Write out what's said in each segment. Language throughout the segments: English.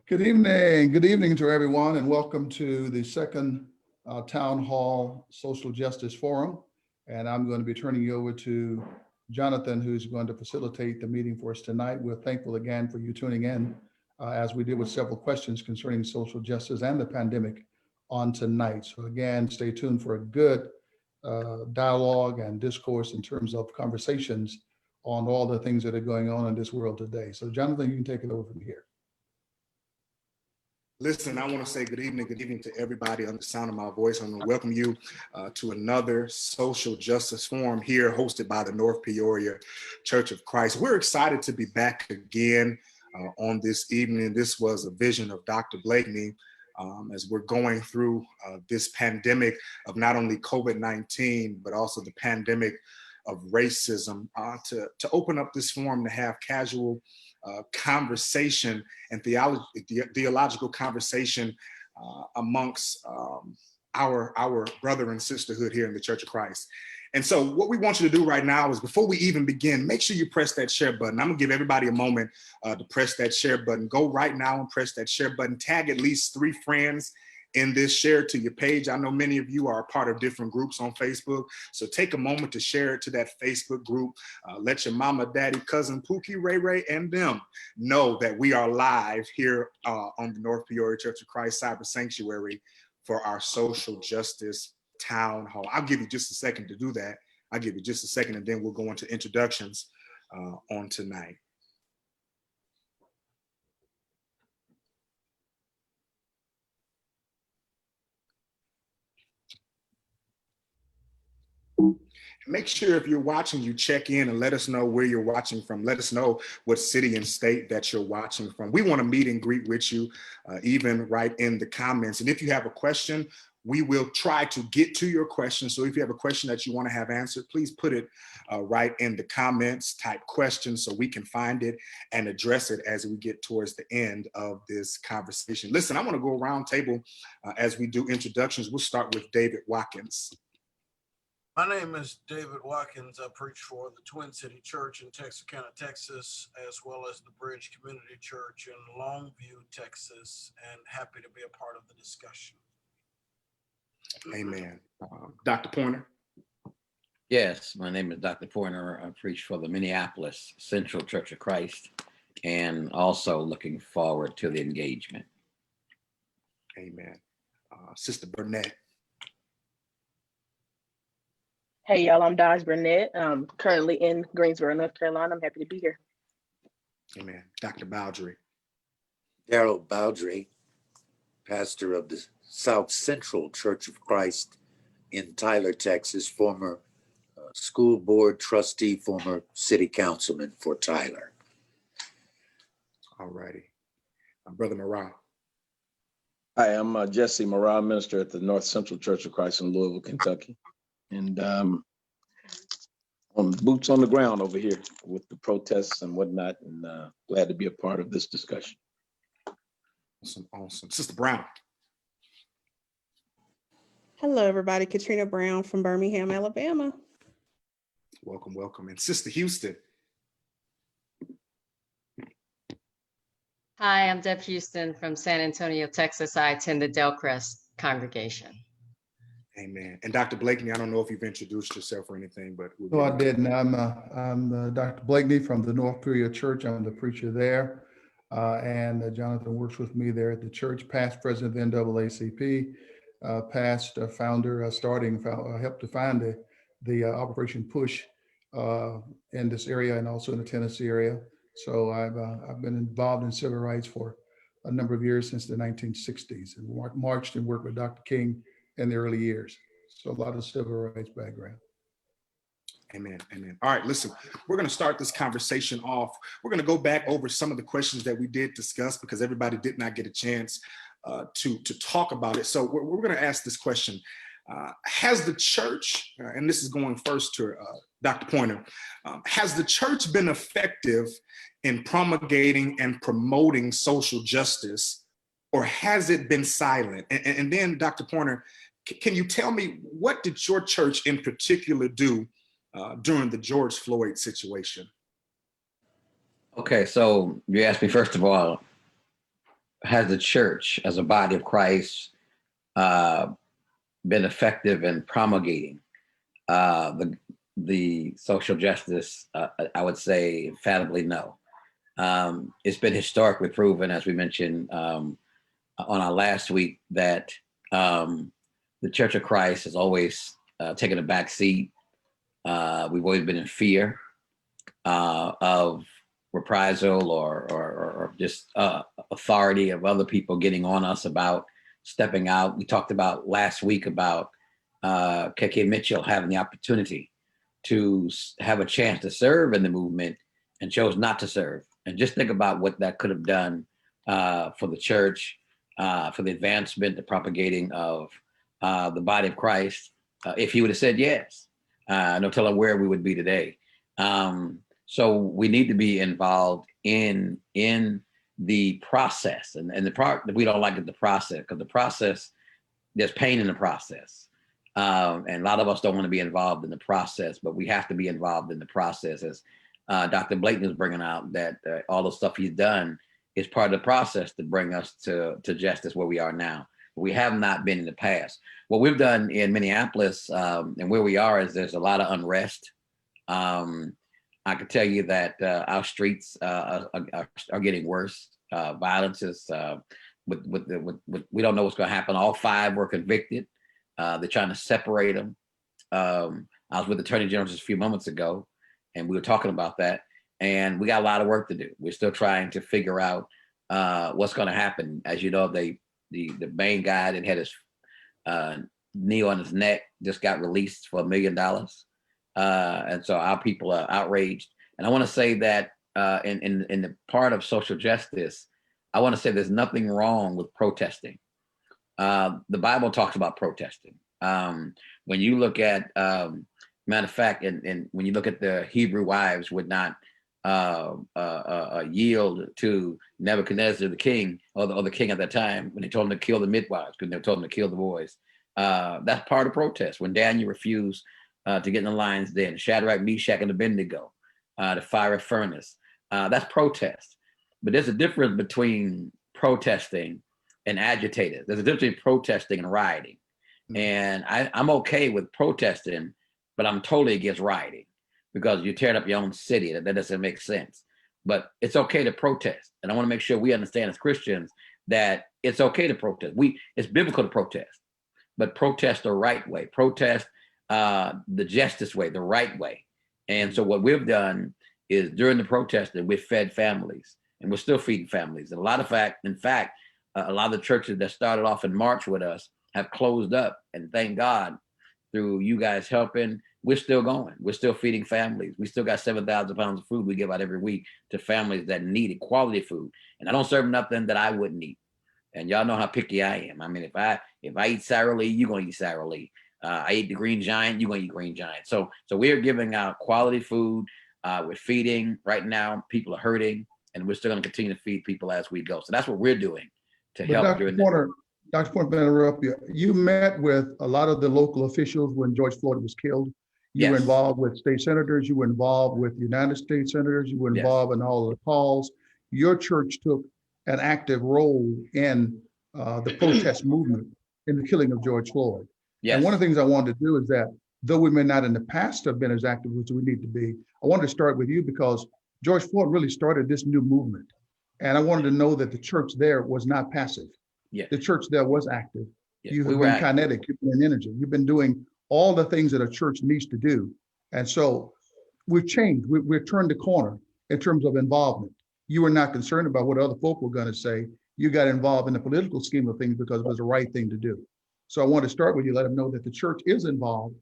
Good evening. Good evening to everyone, and welcome to the second Town Hall Social Justice Forum. And I'm going to be turning you over to Jonathan, who's going to facilitate the meeting for us tonight. We're thankful again for you tuning in as we deal with several questions concerning social justice and the pandemic on tonight. So again, stay tuned for a good dialogue and discourse in terms of conversations on all the things that are going on in this world today. So Jonathan, you can take it over from here. Listen, I want to say good evening to everybody on the sound of my voice. I want to welcome you to another social justice forum here hosted by the North Peoria Church of Christ. We're excited to be back again on this evening. This was a vision of Dr. Blakney as we're going through this pandemic of not only COVID-19, but also the pandemic of racism, to open up this forum to have casual conversation and theological conversation amongst our brother and sisterhood here in the Church of Christ. And so what we want you to do right now is, before we even begin, make sure you press that share button. I'm gonna give everybody a moment to press that share button. Go right now and press that share button. Tag at least 3 friends in this, share to your page. I know many of you are a part of different groups on Facebook, so take a moment to share it to that Facebook group. Let your mama, daddy, cousin, Pookie, Ray Ray, and them know that we are live here on the North Peoria Church of Christ Cyber Sanctuary for our social justice town hall. I'll give you just a second to do that. I'll give you just a second, and then we'll go into introductions on tonight. Make sure if you're watching, you check in and let us know where you're watching from. Let us know what city and state that you're watching from. We want to meet and greet with you, even right in the comments. And if you have a question, we will try to get to your question. So if you have a question that you want to have answered, please put it right in the comments, type question so we can find it and address it as we get towards the end of this conversation. Listen, I want to go around table as we do introductions. We'll start with David Watkins. My name is David Watkins. I preach for the Twin City Church in Texarkana, Texas, as well as the Bridge Community Church in Longview, Texas, and happy to be a part of the discussion. Amen. Dr. Pointer. Yes, my name is Dr. Pointer. I preach for the Minneapolis Central Church of Christ, and also looking forward to the engagement. Amen. Sister Burnett. Hey, y'all, I'm Dodge Burnett. I'm currently in Greensboro, North Carolina. I'm happy to be here. Amen. Dr. Bowdry. Daryl Bowdry, pastor of the South Central Church of Christ in Tyler, Texas, former school board trustee, former city councilman for Tyler. All righty. Brother Morale. Hi, I'm Jesse Morale, minister at the North Central Church of Christ in Louisville, Kentucky. And on boots on the ground over here with the protests and whatnot, and glad to be a part of this discussion. Awesome. Sister Brown. Hello, everybody. Katrina Brown from Birmingham, Alabama. Welcome, welcome. And Sister Houston. Hi, I'm Deb Houston from San Antonio, Texas. I attend the Delcrest congregation. Amen. And Dr. Blakney, I don't know if you've introduced yourself or anything, but No, I didn't. I'm Dr. Blakney from the North Peoria Church. I'm the preacher there, and Jonathan works with me there at the church. Past president of NAACP, past founder, helped to find the Operation Push in this area and also in the Tennessee area. So I've been involved in civil rights for a number of years since the 1960s, and marched and worked with Dr. King in the early years. So a lot of civil rights background. Amen. Amen. All right, listen, we're going to start this conversation off. We're going to go back over some of the questions that we did discuss because everybody did not get a chance to talk about it. So we're going to ask this question. Has the church, and this is going first to Dr. Pointer, has the church been effective in promulgating and promoting social justice, or has it been silent? And then Dr. Pointer, can you tell me, what did your church in particular do during the George Floyd situation? Okay, so you asked me, first of all, has the church as a body of Christ been effective in promulgating the social justice? I would say emphatically no. It's been historically proven, as we mentioned on our last week, that the Church of Christ has always taken a back seat. We've always been in fear of reprisal or just authority of other people getting on us about stepping out. We talked about last week about KK Mitchell having the opportunity to have a chance to serve in the movement and chose not to serve. And just think about what that could have done for the church, for the advancement, the propagating of the body of Christ. If he would have said yes, no telling where we would be today. So we need to be involved in the process, and the part that we don't like is the process, because the process, there's pain in the process. And a lot of us don't want to be involved in the process, but we have to be involved in the process. As Dr. Blakney is bringing out, that all the stuff he's done is part of the process to bring us to justice where we are now. We have not been in the past. What we've done in Minneapolis and where we are is there's a lot of unrest. I can tell you that our streets are getting worse. Violence is, we don't know what's going to happen. All 5 were convicted. They're trying to separate them. I was with the Attorney General just a few moments ago, and we were talking about that. And we got a lot of work to do. We're still trying to figure out what's going to happen. As you know, the main guy that had his knee on his neck just got released for $1 million. And so our people are outraged. And I want to say that in the part of social justice, I want to say there's nothing wrong with protesting. The Bible talks about protesting. When you look at, matter of fact, and when you look at the Hebrew wives would not yield to Nebuchadnezzar, the king, or the king at that time, when they told him to kill the midwives, because they told him to kill the boys. That's part of protest. When Daniel refused to get in the lion's den, Shadrach, Meshach, and Abednego, the fiery furnace, that's protest. But there's a difference between protesting and agitated. There's a difference between protesting and rioting. And I'm okay with protesting, but I'm totally against rioting, because you're tearing up your own city. That doesn't make sense. But it's okay to protest. And I want to make sure we understand as Christians that it's okay to protest. It's biblical to protest, but protest the right way. Protest the justice way, the right way. And so what we've done is during the protesting, we've fed families, and we're still feeding families. And in fact, a lot of the churches that started off in March with us have closed up, and thank God through you guys helping, we're still going. We're still feeding families. We still got 7,000 pounds of food we give out every week to families that need quality food. And I don't serve nothing that I wouldn't eat. And y'all know how picky I am. I mean, if I eat Sara Lee, you're gonna eat Sara Lee. I eat the Green Giant, you're gonna eat Green Giant. So we're giving out quality food. We're feeding right now. People are hurting, and we're still gonna continue to feed people as we go. So that's what we're doing to help. Dr. Porter, I'm going to interrupt you. You met with a lot of the local officials when George Floyd was killed. You were involved with state senators. You were involved with United States senators. You were involved in all of the calls. Your church took an active role in the protest movement in the killing of George Floyd. And one of the things I wanted to do is that, though we may not in the past have been as active as we need to be, I wanted to start with you because George Floyd really started this new movement. And I wanted to know that the church there was not passive. The church there was active. You have been kinetic, you've been in energy, you've been doing all the things that a church needs to do. And so we've changed, we've turned the corner in terms of involvement. You were not concerned about what other folk were going to say. You got involved in the political scheme of things because it was the right thing to do. So I want to start with you, let them know that the church is involved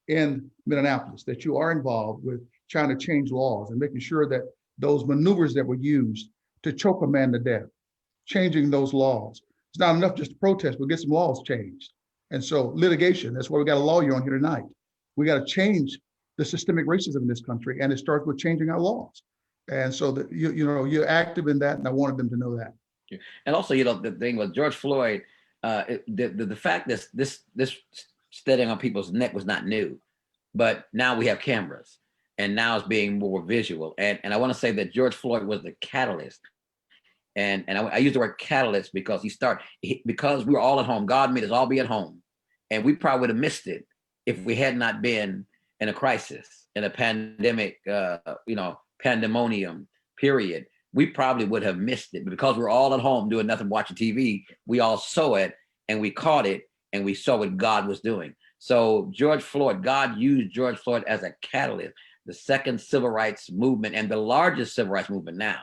in Minneapolis, that you are involved with trying to change laws and making sure that those maneuvers that were used to choke a man to death, changing those laws. It's not enough just to protest, but get some laws changed. And so litigation, that's why we got a lawyer on here tonight. We got to change the systemic racism in this country, and it starts with changing our laws. And so that you're active in that, and I wanted them to know that. And also, the thing with George Floyd, the fact that this steadying on people's neck was not new, but now we have cameras, and now it's being more visual. And I want to say that George Floyd was the catalyst And I use the word catalyst because because we were all at home. God made us all be at home, and we probably would have missed it if we had not been in a crisis, in a pandemic, pandemonium period. We probably would have missed it. But because we're all at home doing nothing, watching TV, we all saw it and we caught it and we saw what God was doing. So George Floyd, God used George Floyd as a catalyst, the second civil rights movement and the largest civil rights movement now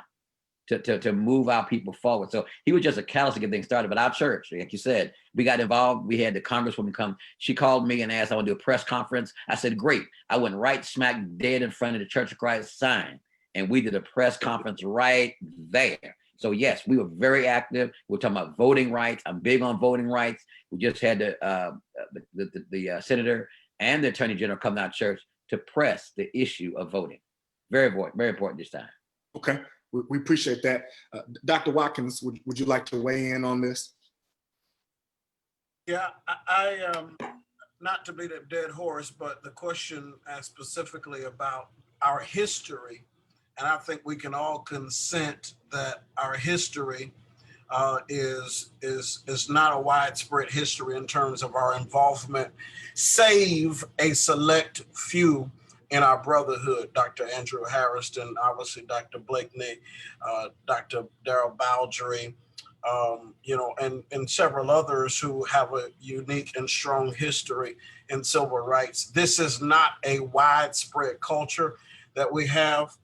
to move our people forward. So he was just a catalyst to get things started. But our church, like you said, we got involved. We had the congresswoman come. She called me and asked, I want to do a press conference. I said, great. I went right smack dead in front of the Church of Christ sign. And we did a press conference right there. So yes, we were very active. We're talking about voting rights. I'm big on voting rights. We just had the senator and the attorney general come to our church to press the issue of voting. Very important, very important this time. Okay, we appreciate that. Dr. Watkins, would you like to weigh in on this? Yeah, I not to beat a dead horse, but the question asked specifically about our history. And I think we can all consent that our history is not a widespread history in terms of our involvement, save a select few in our brotherhood. Dr. Andrew Harrison, obviously Dr. Blakney, Dr. Darrell Baldry, and several others who have a unique and strong history in civil rights. This is not a widespread culture that we have.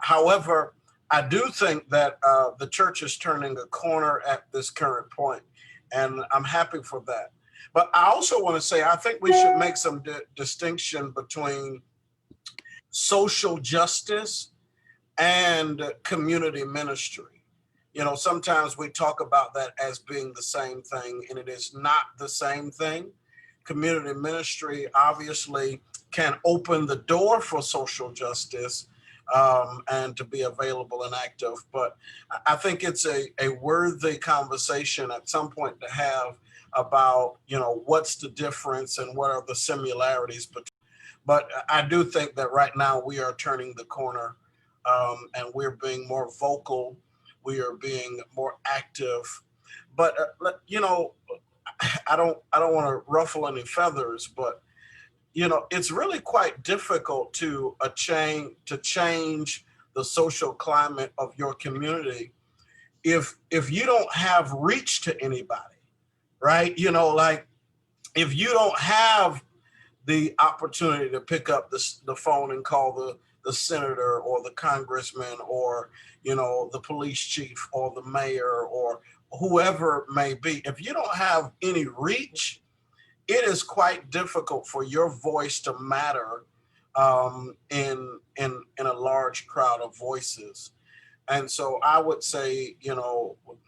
However, I do think that the church is turning a corner at this current point, and I'm happy for that. But I also want to say, I think we should make some distinction between social justice and community ministry. Sometimes we talk about that as being the same thing, and it is not the same thing. Community ministry obviously can open the door for social justice and to be available and active. But I think it's a worthy conversation at some point to have about, what's the difference and what are the similarities. But I do think that right now we are turning the corner and we're being more vocal. We are being more active. But, I don't want to ruffle any feathers, but it's really quite difficult to change the social climate of your community if you don't have reach to anybody, right? Like if you don't have the opportunity to pick up the phone and call the senator or the congressman or the police chief or the mayor or whoever it may be, if you don't have any reach, it is quite difficult for your voice to matter in a large crowd of voices. And so I would say,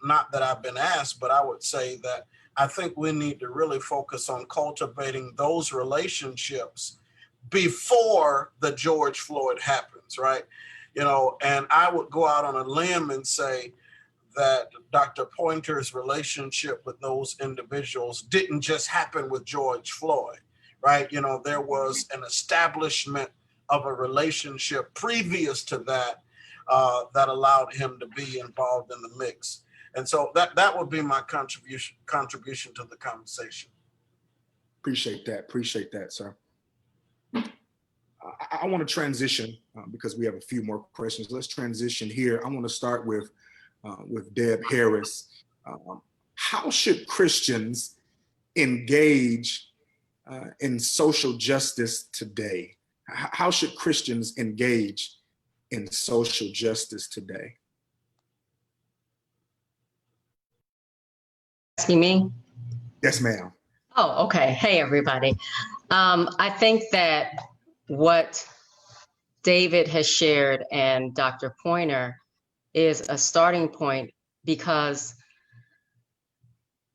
not that I've been asked, but I would say that I think we need to really focus on cultivating those relationships before the George Floyd happens, right? And I would go out on a limb and say that Dr. Pointer's relationship with those individuals didn't just happen with George Floyd, right? There was an establishment of a relationship previous to that that allowed him to be involved in the mix. And so that would be my contribution to the conversation. Appreciate that, sir. I want to transition because we have a few more questions. Let's transition here. I want to start with Deb Harris. How should Christians engage in social justice today? How should Christians engage in social justice today? Asking me? Yes, ma'am. Oh, okay. Hey, everybody. I think that what David has shared and Dr. Pointer is a starting point, because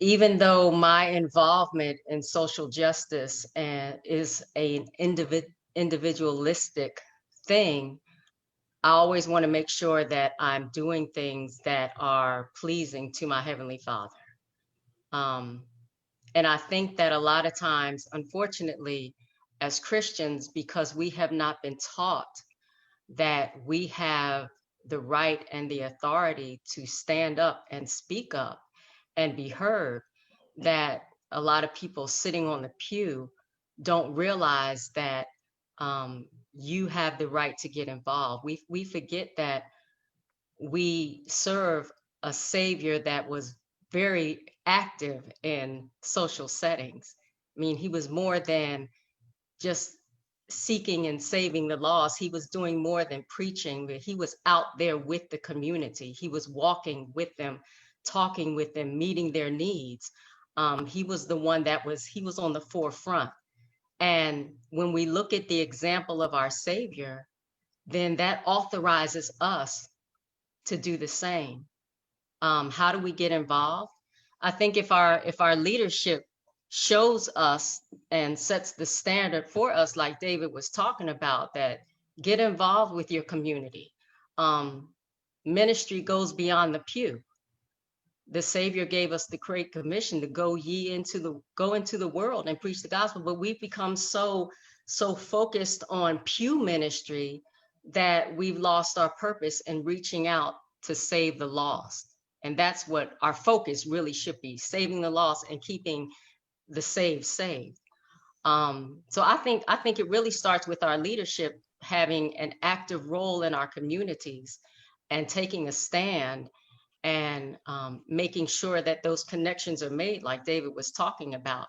even though my involvement in social justice is an individualistic thing, I always want to make sure that I'm doing things that are pleasing to my Heavenly Father. And I think that a lot of times, unfortunately, as Christians, because we have not been taught that we have the right and the authority to stand up and speak up and be heard, that a lot of people sitting on the pew don't realize that you have the right to get involved. We forget that we serve a Savior that was very active in social settings. I mean, he was more than just seeking and saving the lost. He was doing more than preaching, but he was out there with the community. He was walking with them, talking with them, meeting their needs. He was the one he was on the forefront. And when we look at the example of our Savior, then that authorizes us to do the same. How do we get involved? I think if our leadership shows us and sets the standard for us, like David was talking about, that get involved with your community. Ministry goes beyond the pew. The Savior gave us the great commission to go into the world and preach the gospel, but we've become so focused on pew ministry that we've lost our purpose in reaching out to save the lost. And that's what our focus really should be, saving the lost and keeping the saved. So I think it really starts with our leadership having an active role in our communities and taking a stand and making sure that those connections are made, like David was talking about.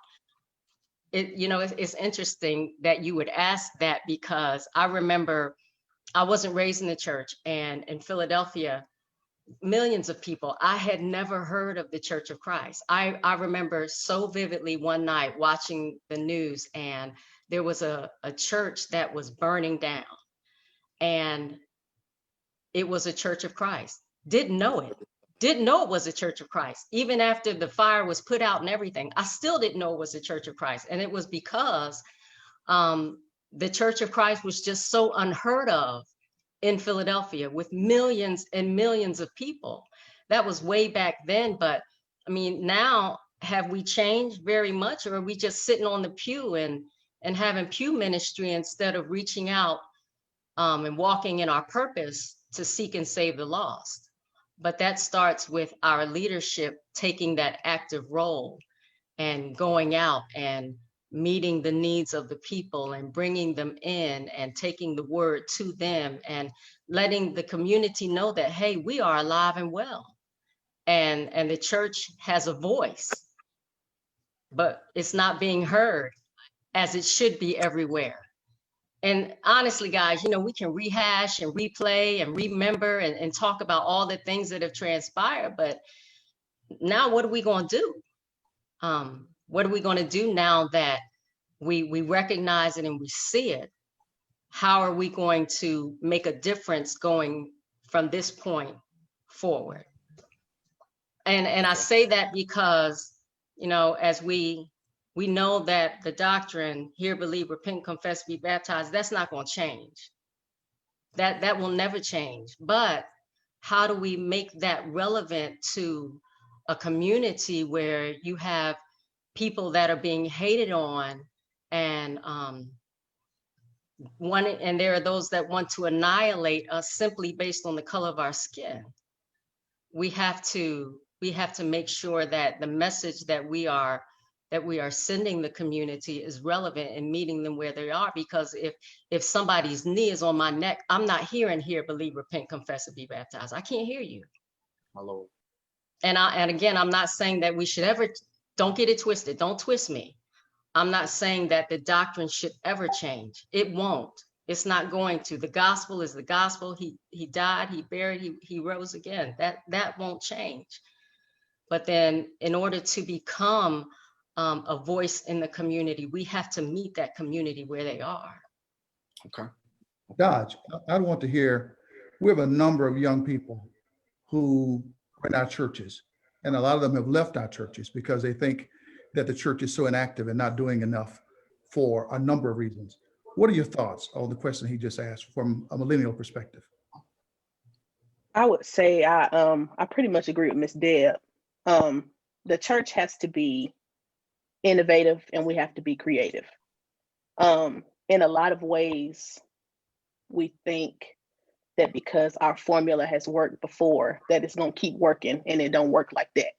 It's interesting that you would ask that, because I remember I wasn't raised in the church, and in Philadelphia, millions of people, I had never heard of the Church of Christ. I remember so vividly one night watching the news, and there was a church that was burning down, and it was a Church of Christ. Didn't know it was a Church of Christ. Even after the fire was put out and everything, I still didn't know it was a Church of Christ. And it was because the Church of Christ was just so unheard of in Philadelphia, with millions and millions of people. That was way back then. But I mean, now, have we changed very much, or are we just sitting on the pew and having pew ministry instead of reaching out and walking in our purpose to seek and save the lost? But that starts with our leadership taking that active role and going out and meeting the needs of the people and bringing them in and taking the word to them and letting the community know that, hey, we are alive and well. And the church has a voice, but it's not being heard as it should be everywhere. And honestly, guys, we can rehash and replay and remember and talk about all the things that have transpired, but now what are we going to do? What are we going to do now that we recognize it and we see it? How are we going to make a difference going from this point forward? And I say that because, as we know that the doctrine, hear, believe, repent, confess, be baptized, that's not going to change. That will never change. But how do we make that relevant to a community where you have people that are being hated on, and there are those that want to annihilate us simply based on the color of our skin? We have to make sure that the message that we are sending the community is relevant and meeting them where they are. Because if somebody's knee is on my neck, I'm not hearing hear, believe, repent, confess, and be baptized. I can't hear you. My Lord. And again, I'm not saying that we should ever, don't get it twisted. Don't twist me. I'm not saying that the doctrine should ever change. It won't. It's not going to. The gospel is the gospel. He died, he buried, he rose again. That won't change. But then in order to become a voice in the community, we have to meet that community where they are. Okay. Dodge, I want to hear, we have a number of young people who are in our churches, and a lot of them have left our churches because they think that the church is so inactive and not doing enough for a number of reasons. What are your thoughts on the question he just asked from a millennial perspective? I would say I pretty much agree with Ms. Deb. The church has to be innovative and we have to be creative. In a lot of ways, we think that because our formula has worked before, that it's going to keep working, and it don't work like that.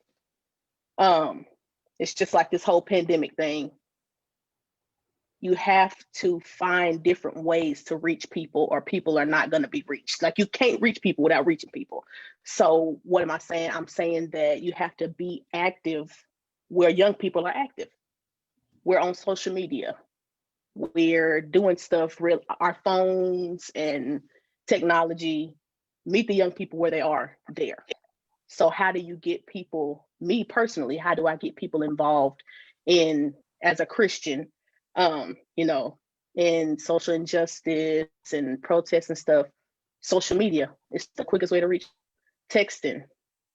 It's just like this whole pandemic thing. You have to find different ways to reach people, or people are not going to be reached. Like, you can't reach people without reaching people. So what am I saying? I'm saying that you have to be active where young people are active. We're on social media. We're doing stuff real, our phones and technology. Meet the young people where they are there. So how do you get people, me personally, how do I get people involved in, as a Christian, you know, in social injustice and protests and stuff? Social media is the quickest way to reach. Texting,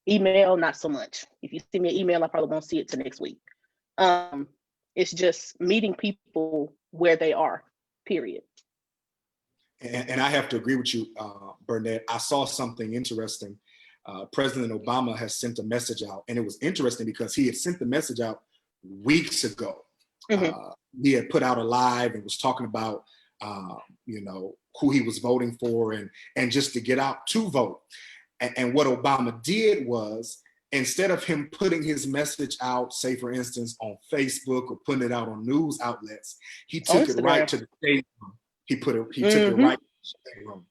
email, not so much. If you send me an email, I probably won't see it till next week. It's just meeting people where they are, period. And I have to agree with you, Burnett. I saw something interesting. President Obama has sent a message out, and it was interesting because he had sent the message out weeks ago. He had put out a live and was talking about, you know, who he was voting for, and just to get out to vote. And what Obama did was, instead of him putting his message out, say for instance, on Facebook or putting it out on news outlets, he took it right to the state room. He took it right to the state room.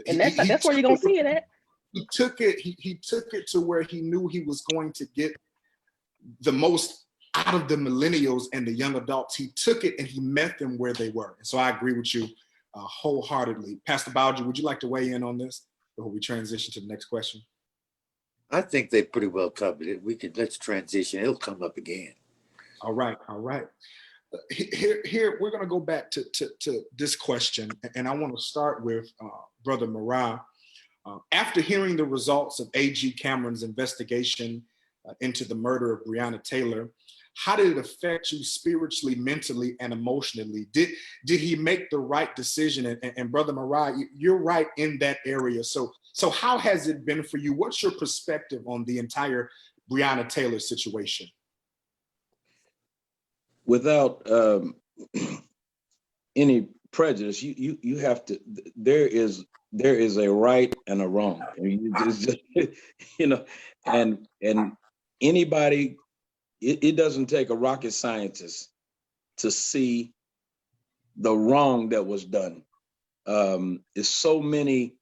And that's where you're gonna see it at. He took it to where he knew he was going to get the most out of the millennials and the young adults. He took it and he met them where they were. And so I agree with you wholeheartedly. Pastor Bowdry, would you like to weigh in on this before we transition to the next question? I think they pretty well covered it. Let's transition. It'll come up again. All right. Here we're going to go back to this question, and I want to start with Brother Marah. After hearing the results of A.G. Cameron's investigation into the murder of Breonna Taylor, how did it affect you spiritually, mentally, and emotionally? Did he make the right decision? And Brother Marah, you're right in that area. So how has it been for you? What's your perspective on the entire Breonna Taylor situation? Without any prejudice, you have to. There is a right and a wrong. I mean, it's just, you know, and anybody. It doesn't take a rocket scientist to see the wrong that was done. There's so many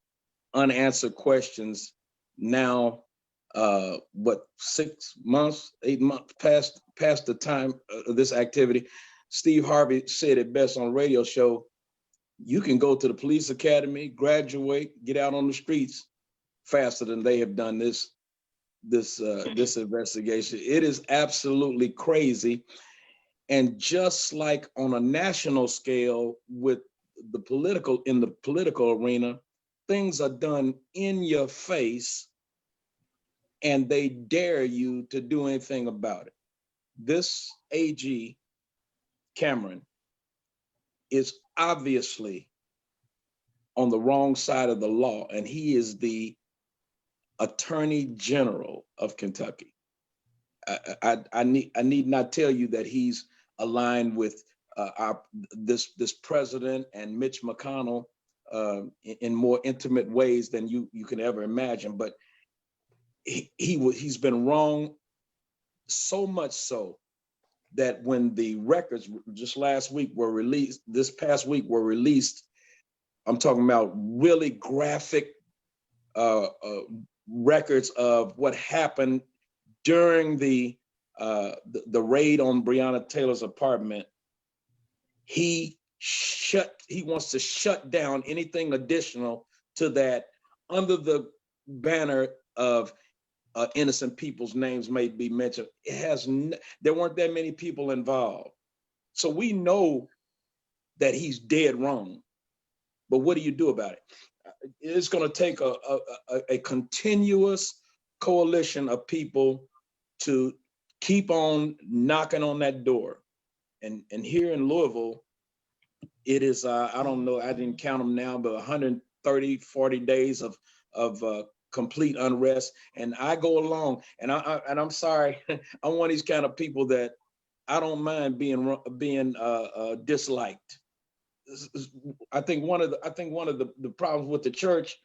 unanswered questions now. 6 months, 8 months past the time of this activity. Steve Harvey said it best on a radio show. You can go to the police academy, graduate, get out on the streets faster than they have done this investigation. It is absolutely crazy. And just like on a national scale with the political arena, things are done in your face and they dare you to do anything about it. This AG Cameron is obviously on the wrong side of the law, and he is the Attorney General of Kentucky. I need not tell you that he's aligned with this president and Mitch McConnell in more intimate ways than you can ever imagine. But he's been wrong so much so that when the records just this past week were released, I'm talking about really graphic records of what happened during the raid on Breonna Taylor's apartment. He wants to shut down anything additional to that under the banner of innocent people's names may be mentioned. There weren't that many people involved. So we know that he's dead wrong. But what do you do about it? It's going to take a continuous coalition of people to keep on knocking on that door. And here in Louisville, it is, I don't know, I didn't count them now, but 130, 40 days of complete unrest. And I go along, and I'm sorry, I'm one of these kind of people that I don't mind being disliked. I think one of the problems with the church,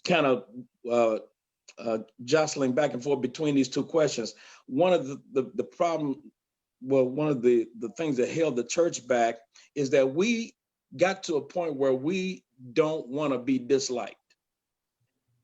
kind of jostling back and forth between these two questions. One of the problem, well, one of the things that held the church back is that we got to a point where we don't want to be disliked.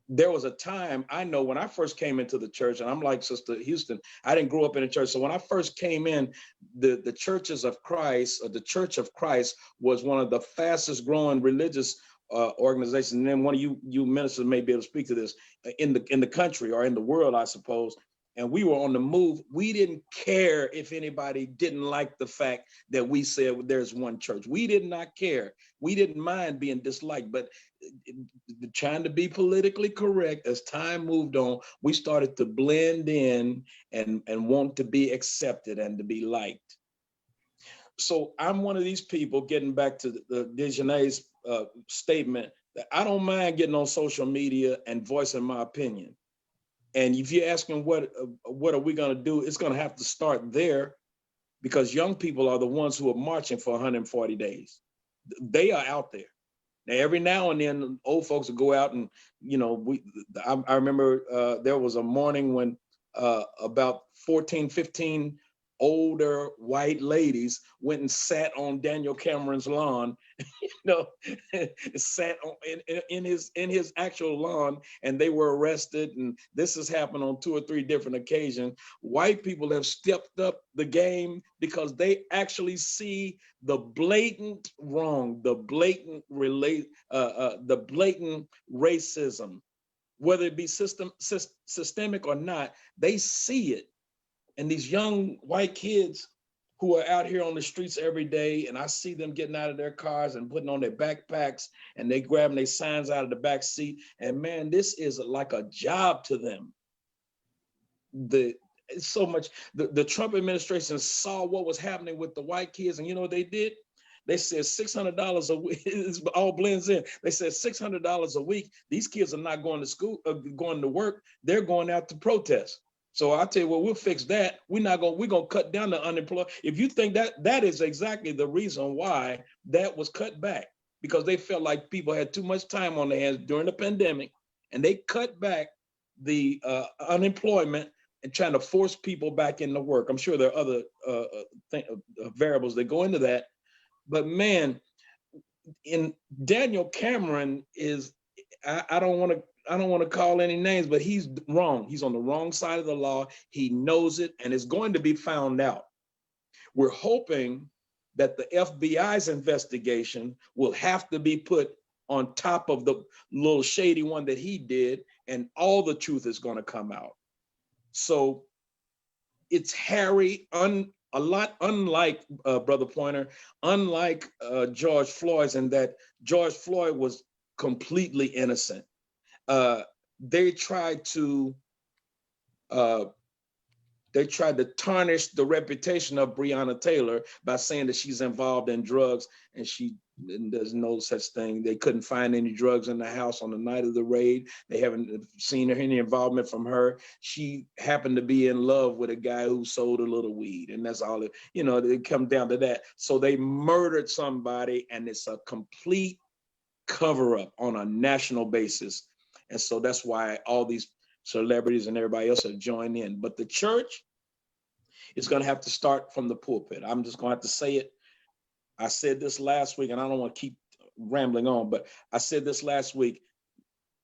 There was a time, I know when I first came into the church, and I'm like Sister Houston, I didn't grow up in a church. So when I first came in, the Churches of Christ, or the Church of Christ, was one of the fastest growing religious organizations. And then one of you ministers may be able to speak to this, in the country or in the world, I suppose. And we were on the move. We didn't care if anybody didn't like the fact that we said there's one church. We did not care. We didn't mind being disliked, but trying to be politically correct, as time moved on, we started to blend in and want to be accepted and to be liked. So I'm one of these people, getting back to the Dejanay's statement, that I don't mind getting on social media and voicing my opinion. And if you're asking what are we going to do, it's going to have to start there, because young people are the ones who are marching for 140 days. They are out there. Now, every now and then, old folks will go out and, I remember there was a morning when about 14, 15 older white ladies went and sat on Daniel Cameron's lawn, sat on, in his actual lawn, and they were arrested. And this has happened on 2 or 3 different occasions. White people have stepped up the game because they actually see the blatant wrong, the blatant racism, whether it be systemic or not. They see it. And these young white kids who are out here on the streets every day, and I see them getting out of their cars and putting on their backpacks, and they grabbing their signs out of the back seat. And man, this is like a job to them. It's so much. The Trump administration saw what was happening with the white kids, and you know what they did? They said $600 a week. It all blends in. They said $600 a week. These kids are not going to school, going to work. They're going out to protest. So I tell you what, we'll fix that. We're gonna cut down the unemployed. If you think that is exactly the reason why that was cut back, because they felt like people had too much time on their hands during the pandemic, and they cut back the unemployment and trying to force people back into work. I'm sure there are other variables that go into that, but man, in Daniel Cameron is, I don't want to call any names, but he's wrong. He's on the wrong side of the law. He knows it, and it's going to be found out. We're hoping that the FBI's investigation will have to be put on top of the little shady one that he did, and all the truth is going to come out. So it's hairy, a lot unlike Brother Pointer, unlike George Floyd's, in that George Floyd was completely innocent. They tried to tarnish the reputation of Breonna Taylor by saying that she's involved in drugs, and there's no such thing. They couldn't find any drugs in the house on the night of the raid. They haven't seen any involvement from her. She happened to be in love with a guy who sold a little weed, and that's all. It comes down to that. So they murdered somebody, and it's a complete cover-up on a national basis. And so that's why all these celebrities and everybody else have joined in. But the church is going to have to start from the pulpit. I'm just going to have to say it. I said this last week, and I don't want to keep rambling on, but I said this last week.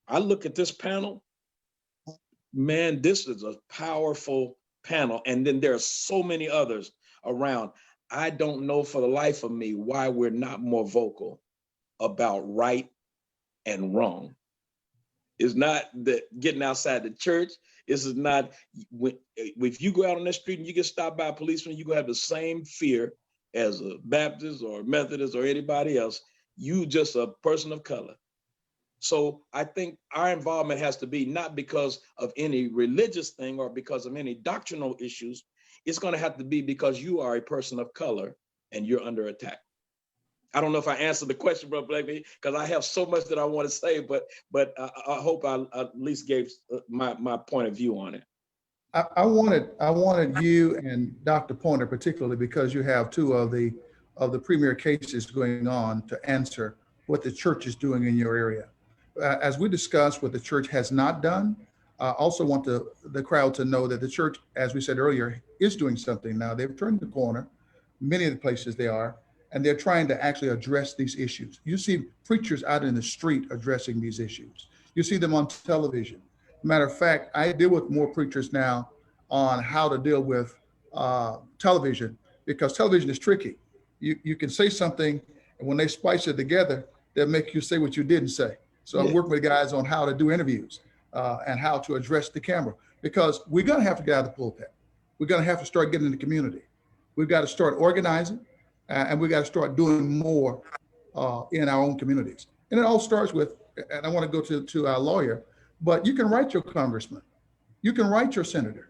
I look at this panel, man, this is a powerful panel. And then there are so many others around. I don't know for the life of me why we're not more vocal about right and wrong. It's not that getting outside the church. This is not, if you go out on the street and you get stopped by a policeman, you're gonna have the same fear as a Baptist or Methodist or anybody else. You just a person of color. So I think our involvement has to be not because of any religious thing or because of any doctrinal issues. It's gonna have to be because you are a person of color and you're under attack. I don't know if I answered the question, Brother Blakney, because I have so much that I want to say, but I hope I at least gave my point of view on it. I wanted you and Dr. Pointer, particularly because you have two of the of the premier cases going on to answer what the church is doing in your area. As we discussed what the church has not done, I also want the crowd to know that the church, as we said earlier, is doing something now. They've turned the corner, many of the places they are, and they're trying to actually address these issues. You see preachers out in the street addressing these issues. You see them on television. Matter of fact, I deal with more preachers now on how to deal with television, because television is tricky. You can say something, and when they splice it together, they'll make you say what you didn't say. So I'm working with guys on how to do interviews and how to address the camera, because we're gonna have to get out of the pulpit. We're gonna have to start getting in the community. We've got to start organizing, and we got to start doing more in our own communities. And it all starts with, and I want to go to our lawyer, but you can write your congressman, you can write your senator.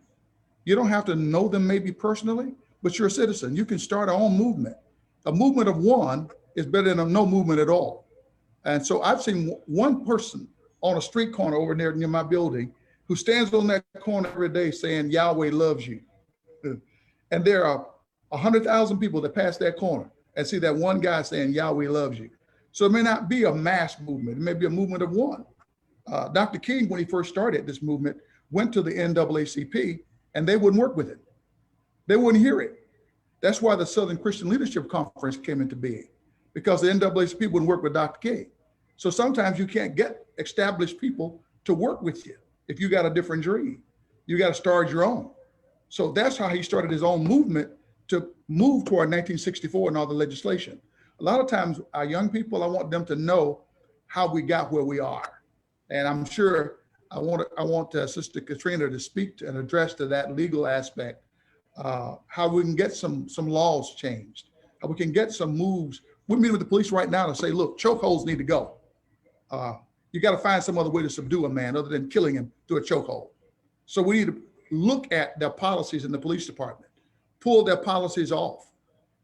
You don't have to know them maybe personally, but you're a citizen. You can start our own movement. A movement of one is better than no movement at all. And so I've seen one person on a street corner over there near my building who stands on that corner every day saying, Yahweh loves you. And there are 100,000 people that pass that corner and see that one guy saying, Yahweh loves you. So it may not be a mass movement. It may be a movement of one. Dr. King, when he first started this movement, went to the NAACP and they wouldn't work with it. They wouldn't hear it. That's why the Southern Christian Leadership Conference came into being, because the NAACP wouldn't work with Dr. King. So sometimes you can't get established people to work with you if you got a different dream. You got to start your own. So that's how he started his own movement to move toward 1964 and all the legislation. A lot of times our young people, I want them to know how we got where we are. And I'm sure I want Sister Katrina to speak to and address to that legal aspect, how we can get some laws changed, how we can get some moves. We're meeting with the police right now to say, look, chokeholds need to go. You got to find some other way to subdue a man other than killing him through a chokehold. So we need to look at their policies in the police department, pull their policies off,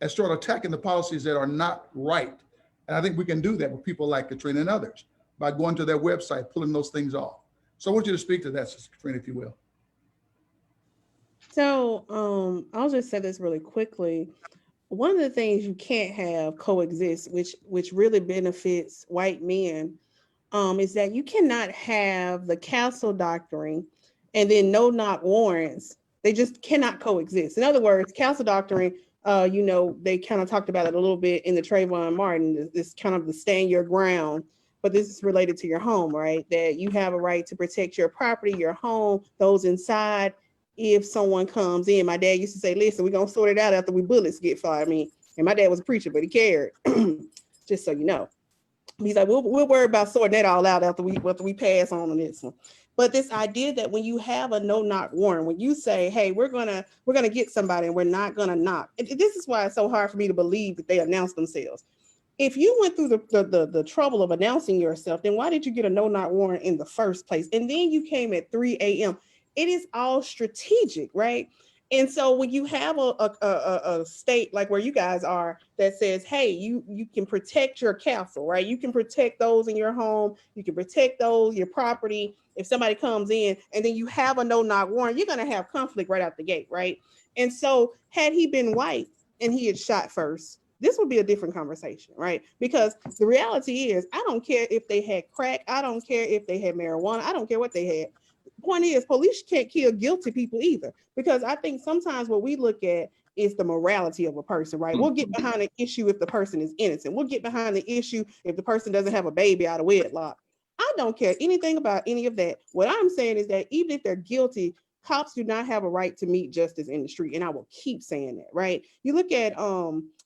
and start attacking the policies that are not right. And I think we can do that with people like Katrina and others by going to their website, pulling those things off. So I want you to speak to that, Sister Katrina, if you will. So I'll just say this really quickly. One of the things you can't have coexist, which really benefits white men, is that you cannot have the castle doctrine and then no-knock warrants. They just cannot coexist. In other words, castle doctrine, they kind of talked about it a little bit in the Trayvon Martin, this kind of the stand your ground, but this is related to your home, right? That you have a right to protect your property, your home, those inside. If someone comes in, my dad used to say, listen, we're going to sort it out after we bullets get fired. I mean, and my dad was a preacher, but he cared, just so you know. He's like, we'll worry about sorting that all out after we pass on this one. But this idea that when you have a no-knock warrant, when you say, hey, we're gonna get somebody and we're not gonna knock. This is why it's so hard for me to believe that they announce themselves. If you went through the trouble of announcing yourself, then why did you get a no-knock warrant in the first place? And then you came at 3 a.m. It is all strategic, right? And so when you have a state like where you guys are that says, hey, you can protect your castle, right? You can protect those in your home. You can protect your property. If somebody comes in and then you have a no-knock warrant, you're going to have conflict right out the gate, right? And so had he been white and he had shot first, this would be a different conversation, right? Because the reality is, I don't care if they had crack. I don't care if they had marijuana. I don't care what they had. Point is, police can't kill guilty people either, because I think sometimes what we look at is the morality of a person, right? We'll get behind an issue if the person is innocent. We'll get behind the issue if the person doesn't have a baby out of wedlock. I don't care anything about any of that. What I'm saying is that even if they're guilty, cops do not have a right to meet justice in the street. And I will keep saying that, right? You look at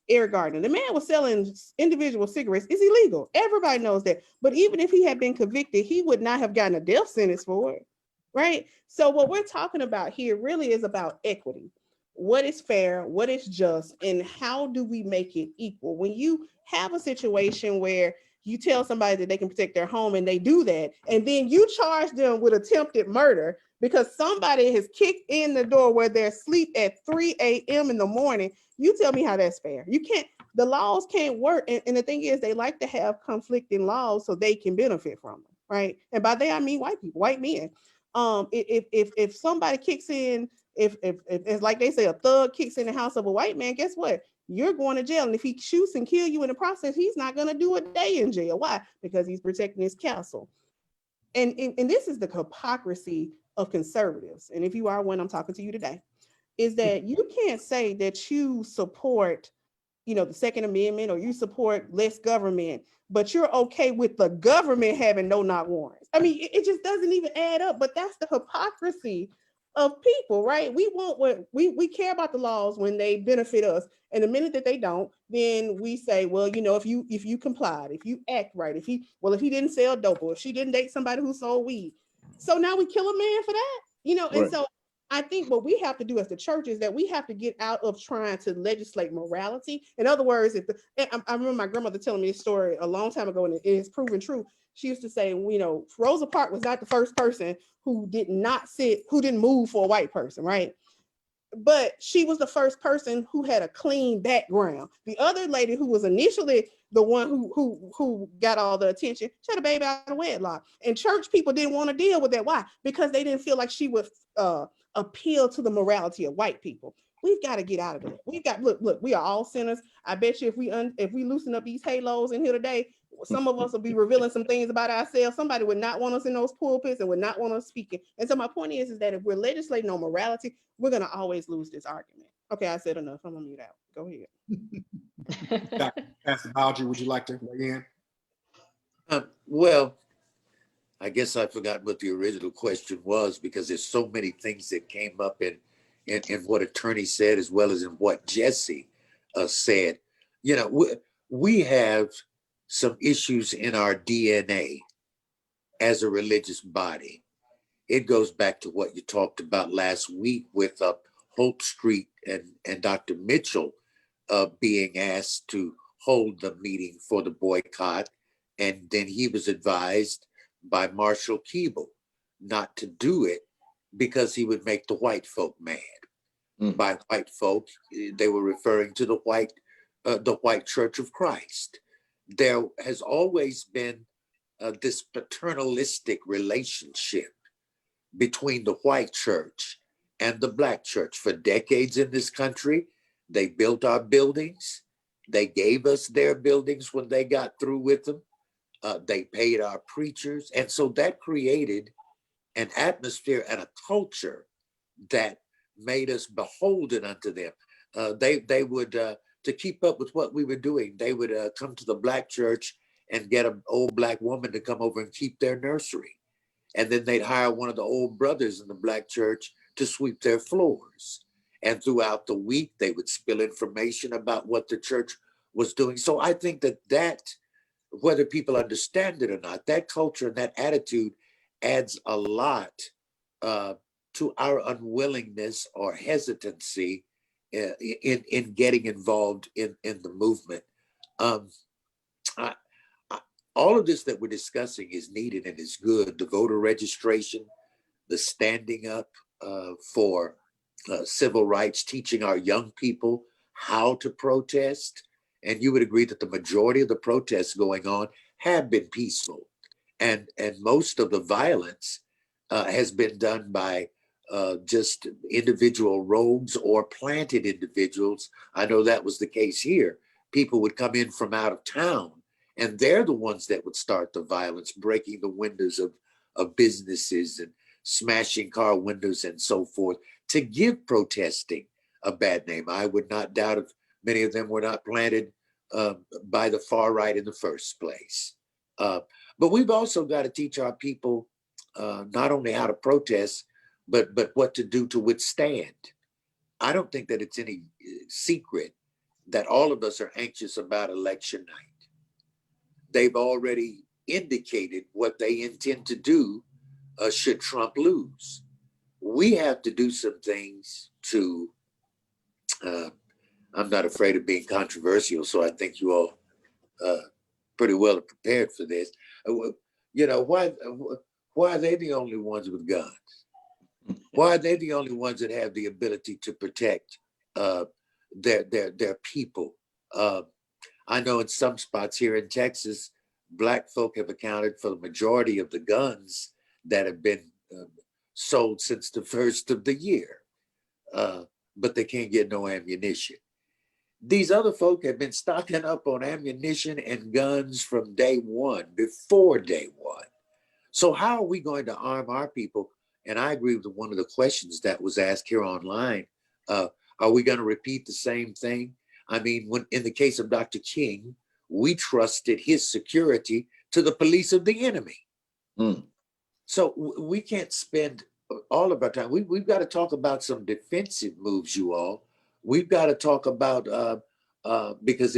Eric Gardner, the man was selling individual cigarettes. It's illegal. Everybody knows that. But even if he had been convicted, he would not have gotten a death sentence for it. Right? So what we're talking about here really is about equity. What is fair, what is just, and how do we make it equal? When you have a situation where you tell somebody that they can protect their home and they do that, and then you charge them with attempted murder because somebody has kicked in the door where they're asleep at 3 a.m. in the morning, you tell me how that's fair. You can't, the laws can't work. And the thing is, they like to have conflicting laws so they can benefit from them, right? And by that, I mean white people, white men. If somebody kicks in if it's like they say, a thug kicks in the house of a white man, guess what? You're going to jail. And if he shoots and kill you in the process, he's not going to do a day in jail. Why? Because he's protecting his castle. And this is the hypocrisy of conservatives. And if you are one, I'm talking to you today, is that you can't say that you support, the Second Amendment, or you support less government, but you're okay with the government having no knock warrants. I mean, it just doesn't even add up. But that's the hypocrisy of people, right? We want what we care about the laws when they benefit us, and the minute that they don't, then we say, well, if you complied, if you act right, if he didn't sell dope, or if she didn't date somebody who sold weed, so now we kill a man for that, and so I think what we have to do as the church is that we have to get out of trying to legislate morality. In other words, I remember my grandmother telling me this story a long time ago, and it is proven true. She used to say, Rosa Parks was not the first person who didn't move for a white person, right? But she was the first person who had a clean background. The other lady, who was initially the one who got all the attention, she had a baby out of wedlock. And church people didn't want to deal with that. Why? Because they didn't feel like she would appeal to the morality of white people. We've got to get out of that. We've got look. We are all sinners. I bet you if we loosen up these halos in here today, some of us will be revealing some things about ourselves. Somebody would not want us in those pulpits and would not want us speaking. And so my point is that if we're legislating on morality, we're going to always lose this argument. Okay, I said enough. I'm going to mute out. Go ahead. Pastor Bowdry, would you like to weigh in? Well, I guess I forgot what the original question was, because there's so many things that came up in what attorney said, as well as in what Jesse said. We have some issues in our DNA as a religious body. It goes back to what you talked about last week with Hope Street and Dr. Mitchell being asked to hold the meeting for the boycott. And then he was advised by Marshall Keeble not to do it because he would make the white folk mad. By white folk, they were referring to the white Church of Christ. There has always been this paternalistic relationship between the white church and the black church. For decades in this country, they built our buildings. They gave us their buildings when they got through with them. They paid our preachers. And so that created an atmosphere and a culture that made us beholden unto them. They would, to keep up with what we were doing, they would come to the black church and get an old black woman to come over and keep their nursery. And then they'd hire one of the old brothers in the black church to sweep their floors. And throughout the week, they would spill information about what the church was doing. So I think that whether people understand it or not, that culture and that attitude adds a lot to our unwillingness or hesitancy in getting involved in the movement. All of this that we're discussing is needed and is good. The voter registration, the standing up for civil rights, teaching our young people how to protest. And you would agree that the majority of the protests going on have been peaceful. And most of the violence has been done by just individual rogues or planted individuals. I know that was the case here. People would come in from out of town, and they're the ones that would start the violence, breaking the windows of businesses and smashing car windows and so forth, to give protesting a bad name. I would not doubt if many of them were not planted by the far right in the first place. But we've also got to teach our people not only how to protest, but what to do to withstand. I don't think that it's any secret that all of us are anxious about election night. They've already indicated what they intend to do should Trump lose. We have to do some things to, I'm not afraid of being controversial, so I think you all pretty well prepared for this. Why are they the only ones with guns? Why are they the only ones that have the ability to protect their people? I know in some spots here in Texas, Black folk have accounted for the majority of the guns that have been sold since the first of the year. but they can't get no ammunition. These other folk have been stocking up on ammunition and guns from day one, before day one. So how are we going to arm our people? And I agree with one of the questions that was asked here online. Are we going to repeat the same thing? I mean, when in the case of Dr. King, we trusted his security to the police of the enemy. Mm. So we can't spend all of our time. We've got to talk about some defensive moves, you all. We've got to talk about, because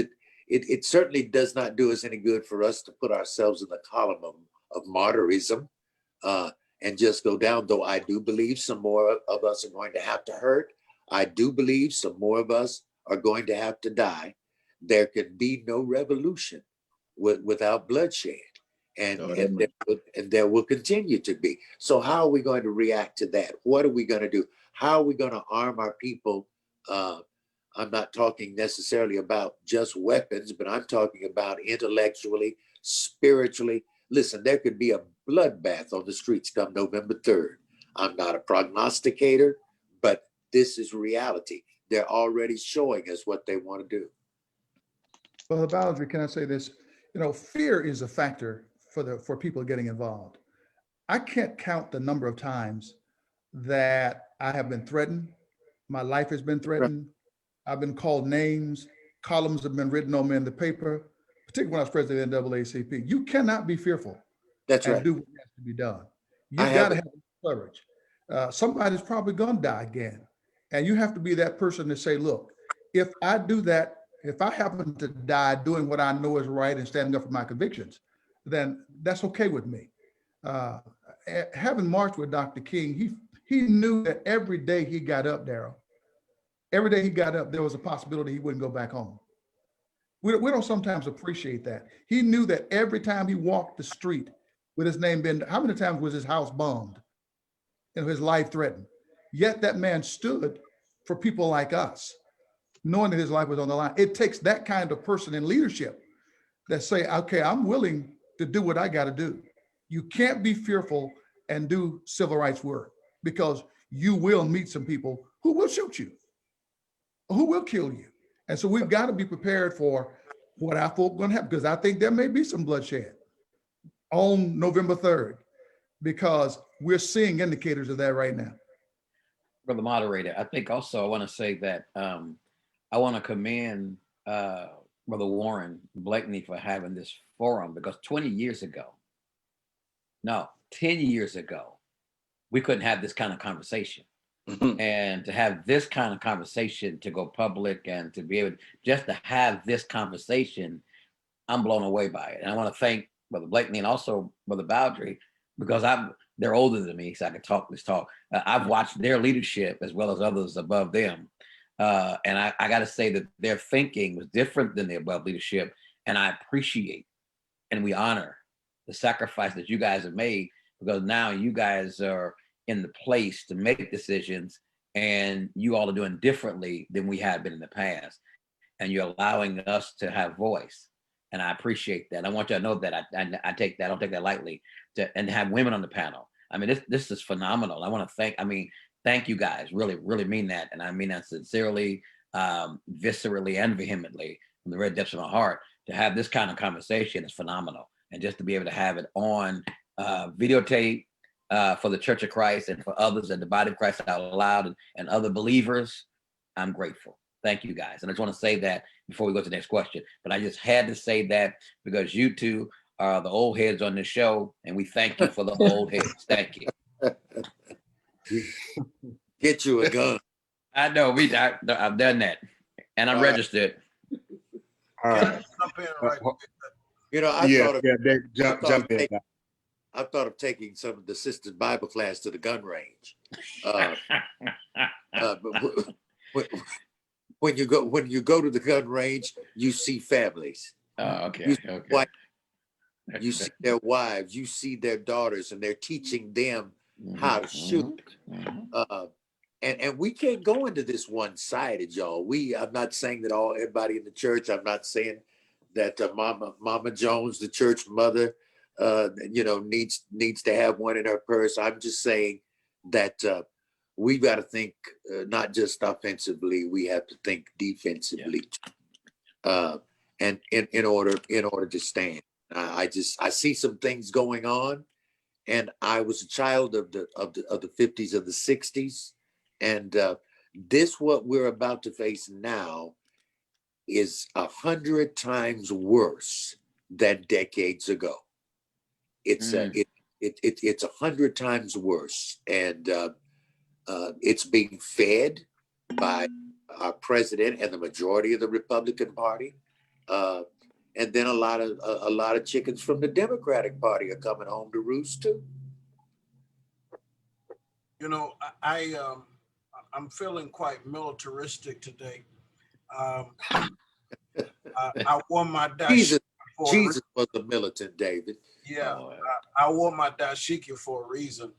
it certainly does not do us any good for us to put ourselves in the column of martyrism and just go down, though I do believe some more of us are going to have to hurt. I do believe some more of us are going to have to die. There can be no revolution without bloodshed. And there will continue to be. So how are we going to react to that? What are we going to do? How are we going to arm our people? I'm not talking necessarily about just weapons, but I'm talking about intellectually, spiritually. Listen, there could be a bloodbath on the streets come November 3rd. I'm not a prognosticator, but this is reality. They're already showing us what they want to do. Well, the boundary, can I say this? You know, fear is a factor for people getting involved. I can't count the number of times that I have been threatened. My life has been threatened. I've been called names. Columns have been written on me in the paper, particularly when I was president of the NAACP. You cannot be fearful. That's right. And do what has to be done. You got to have courage. Somebody's probably going to die again. And you have to be that person to say, look, if I do that, if I happen to die doing what I know is right and standing up for my convictions, then that's okay with me. Having marched with Dr. King, he knew that every day he got up, Daryl, every day he got up, there was a possibility he wouldn't go back home. We don't sometimes appreciate that. He knew that every time he walked the street with his name being, how many times was his house bombed and his life threatened? Yet that man stood for people like us, knowing that his life was on the line. It takes that kind of person in leadership that say, okay, I'm willing to do what I got to do. You can't be fearful and do civil rights work, because you will meet some people who will shoot you, who will kill you. And so we've got to be prepared for what our folk going to have, because I think there may be some bloodshed on November 3rd, because we're seeing indicators of that right now. Brother Moderator, I think also I want to say that I want to commend Brother Warren Blakney for having this forum, because 10 years ago, we couldn't have this kind of conversation. And to have this kind of conversation, to go public and to be able just to have this conversation, I'm blown away by it. And I want to thank Brother Blakney and also Brother Bowdry, because they're older than me, so I can talk this talk. I've watched their leadership as well as others above them. And I got to say that their thinking was different than the above leadership. And I appreciate and we honor the sacrifice that you guys have made, because now you guys are in the place to make decisions, and you all are doing differently than we have been in the past. And you're allowing us to have voice. And I appreciate that. I want you to know that I take that, I don't take that lightly, and have women on the panel. I mean, this is phenomenal. I want to thank you guys, really, really mean that. And I mean that sincerely, viscerally, and vehemently from the very depths of my heart. To have this kind of conversation is phenomenal. And just to be able to have it on videotape for the Church of Christ and for others and the body of Christ out loud and other believers, I'm grateful. Thank you guys. And I just want to say that before we go to the next question, but I just had to say that because you two are the old heads on this show, and we thank you for the old heads. Thank you. Get you a gun. I know I've done that, and I'm registered. All right. You know, I thought of taking some of the sisters' Bible class to the gun range. But when you go to the gun range, you see families. Oh, okay. You see their wives, you see their daughters, and they're teaching them how to shoot. And we can't go into this one-sided, y'all. I'm not saying that everybody in the church. I'm not saying that Mama Jones, the church mother, needs to have one in her purse. I'm just saying that we've got to think not just offensively, we have to think defensively, and in order to stand. I see some things going on, and I was a child of the 50s, of the 60s, and this what we're about to face now is 100 times worse than decades ago. It's it's 100 times worse, and it's being fed by our president and the majority of the Republican Party, and then a lot of chickens from the Democratic Party are coming home to roost too. You know, I'm feeling quite militaristic today. I wore my dashiki Jesus was a militant, David. Yeah, I wore my dashiki for a reason,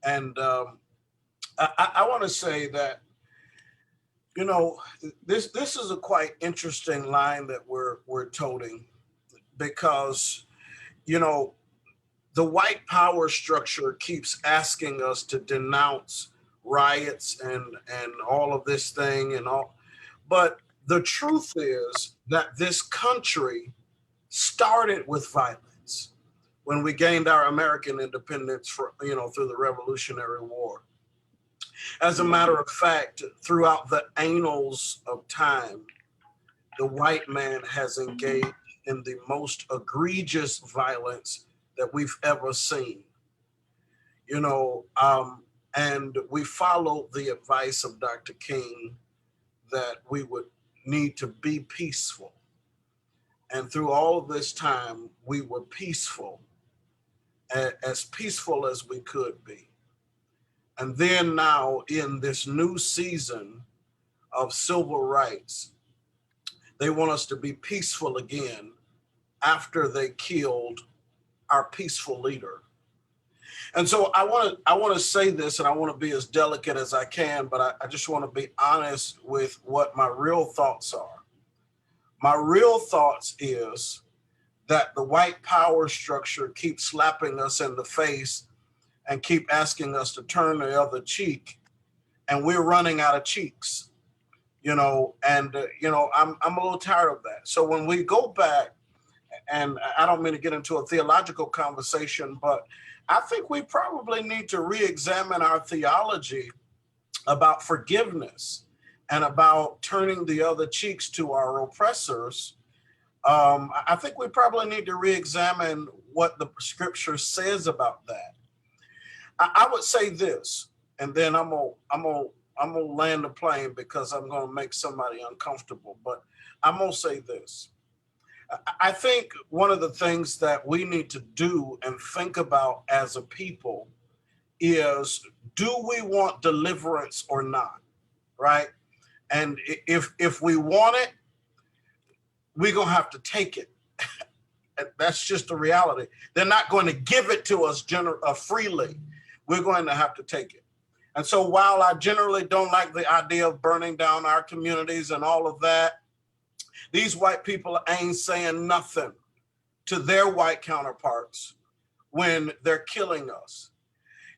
and I want to say that, you know, this is a quite interesting line that we're toting, because, you know, the white power structure keeps asking us to denounce riots and all of this thing and all, but the truth is that this country started with violence when we gained our American independence, for, you know, through the Revolutionary War. As a matter of fact, throughout the annals of time, the white man has engaged in the most egregious violence that we've ever seen. You know, and we followed the advice of Dr. King that we would need to be peaceful. And through all of this time, we were peaceful, as peaceful as we could be. And then now, in this new season of civil rights, they want us to be peaceful again after they killed our peaceful leader. And so I want to say this, and I want to be as delicate as I can, but I just want to be honest with what my real thoughts are. My real thoughts is that the white power structure keeps slapping us in the face and keep asking us to turn the other cheek, and we're running out of cheeks, you know, and, you know, I'm a little tired of that. So when we go back, and I don't mean to get into a theological conversation, but I think we probably need to re-examine our theology about forgiveness and about turning the other cheeks to our oppressors. I think we probably need to re-examine what the scripture says about that. I would say this, and then I'm gonna land the plane because I'm gonna make somebody uncomfortable. But I'm gonna say this. I think one of the things that we need to do and think about as a people is, do we want deliverance or not, right? And if we want it, we're gonna have to take it. That's just the reality. They're not going to give it to us freely. We're going to have to take it. And so while I generally don't like the idea of burning down our communities and all of that, these white people ain't saying nothing to their white counterparts when they're killing us.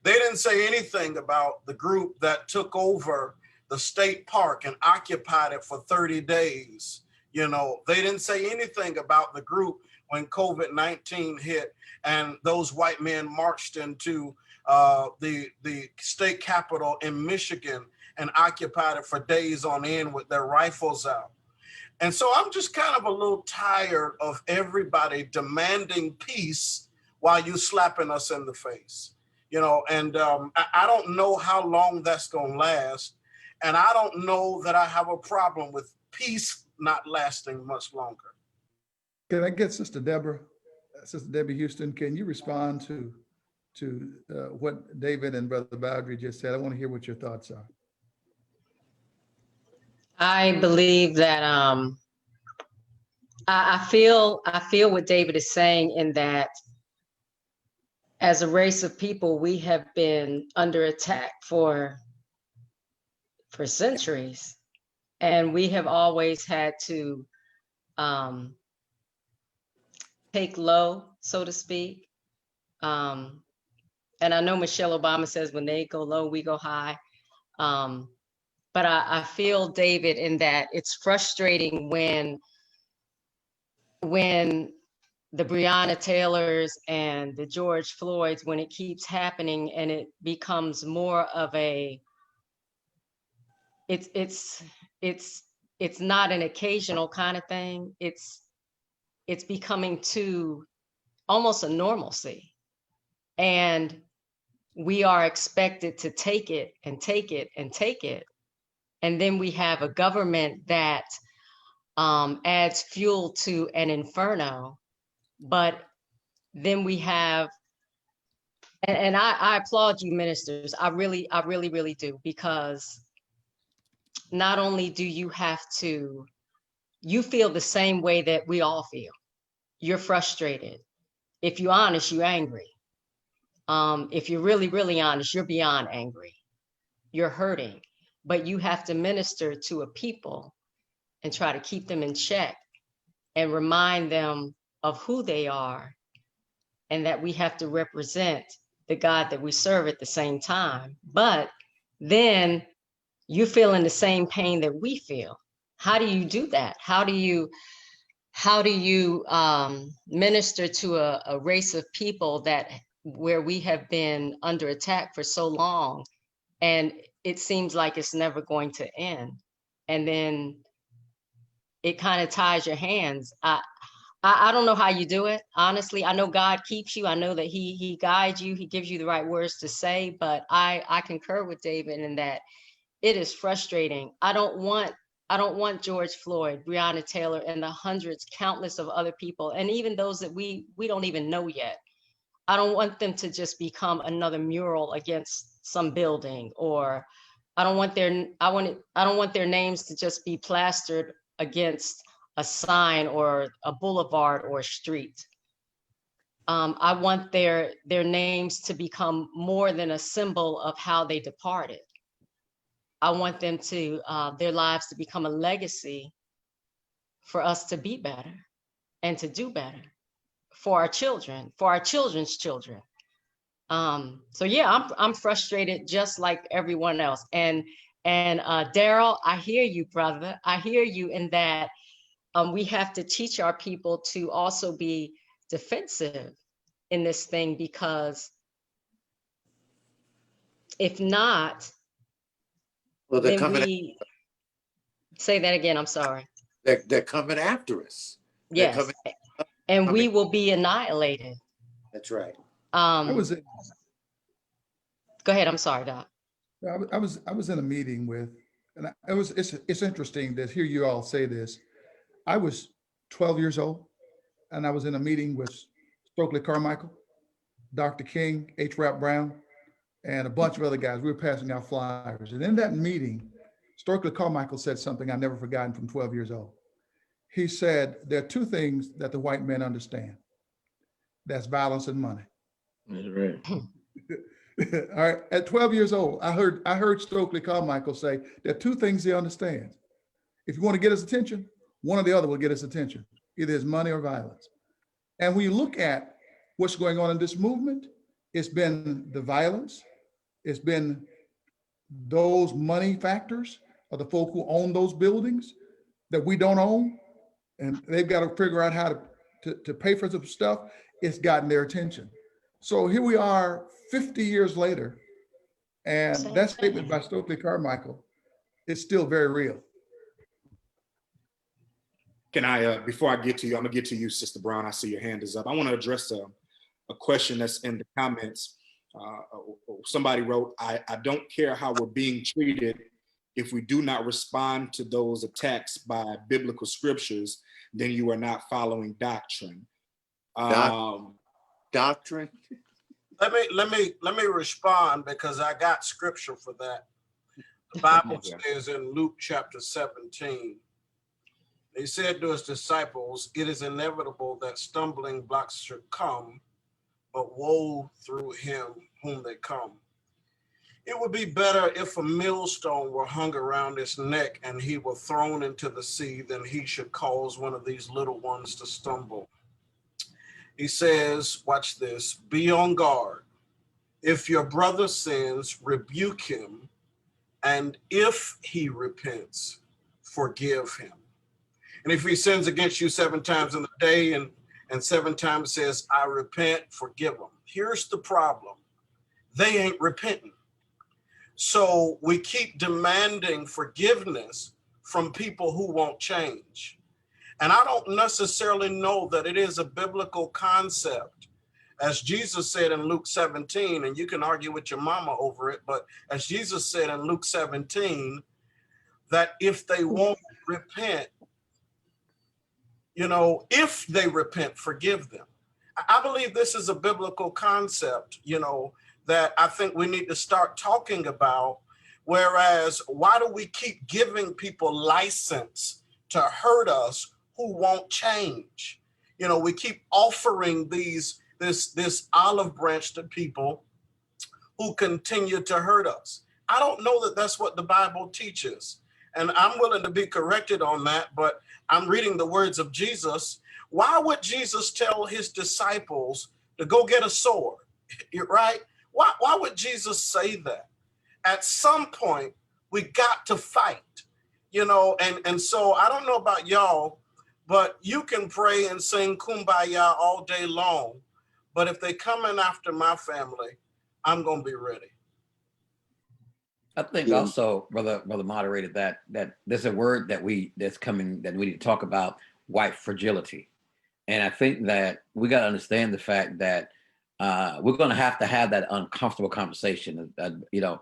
They didn't say anything about the group that took over the state park and occupied it for 30 days. You know, they didn't say anything about the group when COVID-19 hit and those white men marched into the state capitol in Michigan and occupied it for days on end with their rifles out. And so I'm just kind of a little tired of everybody demanding peace while you slapping us in the face, you know, and I don't know how long that's going to last. And I don't know that I have a problem with peace not lasting much longer. Can I get Sister Debbie Houston, can you respond to what David and Brother Bowdry just said? I want to hear what your thoughts are. I believe that I feel what David is saying, in that as a race of people, we have been under attack for centuries, and we have always had to take low, so to speak. And I know Michelle Obama says when they go low, we go high. But I feel, David, in that it's frustrating when the Breonna Taylors and the George Floyds, when it keeps happening and it becomes more of a, it's not an occasional kind of thing. It's becoming to almost a normalcy. And we are expected to take it and take it and take it. And then we have a government that adds fuel to an inferno. But then we have, and I applaud you, ministers. I really do, because not only do you have to, you feel the same way that we all feel. You're frustrated. If you're honest, you're angry. If you're really honest, you're beyond angry. You're hurting, but you have to minister to a people and try to keep them in check and remind them of who they are, and that we have to represent the God that we serve at the same time. But then you're feeling the same pain that we feel. How do you do that? How do you minister to a race of people that where we have been under attack for so long, and it seems like it's never going to end? And then it kind of ties your hands. I don't know how you do it. Honestly, I know God keeps you. I know that he guides you. He gives you the right words to say, but I concur with David in that it is frustrating. I don't want George Floyd, Breonna Taylor, and the hundreds, countless of other people, and even those that we don't even know yet. I don't want them to just become another mural against some building, or I don't want their names to just be plastered against a sign or a boulevard or a street. I want their names to become more than a symbol of how they departed. I want them to their lives to become a legacy for us to be better and to do better for our children, for our children's children. So yeah, I'm frustrated just like everyone else. And Daryl, I hear you, brother. I hear you in that we have to teach our people to also be defensive in this thing, because if not, Well, they're then coming. we say that again. I'm sorry. They're coming after us. They're Yes, coming. and we coming. will be annihilated. That's right. I was Go ahead. I'm sorry, Doc. I was in a meeting with, and it's interesting to hear you all say this. I was 12 years old, and I was in a meeting with Stokely Carmichael, Dr. King, H. Rap Brown, and a bunch of other guys. We were passing out flyers, and in that meeting, Stokely Carmichael said something I never forgotten from 12 years old. He said, there are two things that the white men understand. That's violence and money. That's right. All right. At 12 years old, I heard Stokely Carmichael say there are two things he understands. If you want to get his attention, one or the other will get his attention. Either it's money or violence. And when you look at what's going on in this movement, it's been the violence, it's been those money factors of the folk who own those buildings that we don't own, and they've got to figure out how to pay for some stuff. It's gotten their attention. So here we are 50 years later, and that statement by Stokely Carmichael is still very real. Can I, before I get to you, I'm gonna get to you, Sister Brown. I see your hand is up. I want to address a question that's in the comments. Somebody wrote, I don't care how we're being treated if we do not respond to those attacks by biblical scriptures, then you are not following doctrine. Doctrine? Let me respond, because I got scripture for that. The Bible says in Luke chapter 17, he said to his disciples, it is inevitable that stumbling blocks should come, but woe through him whom they come. It would be better if a millstone were hung around his neck and he were thrown into the sea than he should cause one of these little ones to stumble. He says, watch this, be on guard. If your brother sins, rebuke him. And if he repents, forgive him. And if he sins against you 7 times in the day and 7 times says, I repent, forgive him. Here's the problem. They ain't repenting. So we keep demanding forgiveness from people who won't change. And I don't necessarily know that it is a biblical concept. As Jesus said in Luke 17, and you can argue with your mama over it, but as Jesus said in Luke 17, that if they won't repent, if they repent, forgive them. I believe this is a biblical concept, that I think we need to start talking about. Whereas, why do we keep giving people license to hurt us who won't change? We keep offering this olive branch to people who continue to hurt us. I don't know that that's what the Bible teaches. And I'm willing to be corrected on that, but I'm reading the words of Jesus. Why would Jesus tell his disciples to go get a sword? Right? Why would Jesus say that? At some point, we got to fight, and so I don't know about y'all, but you can pray and sing Kumbaya all day long. But if they come in after my family, I'm going to be ready. I think also, brother moderator, that there's a word that's coming that we need to talk about, white fragility. And I think that we got to understand the fact that we're going to have that uncomfortable conversation, about, we don't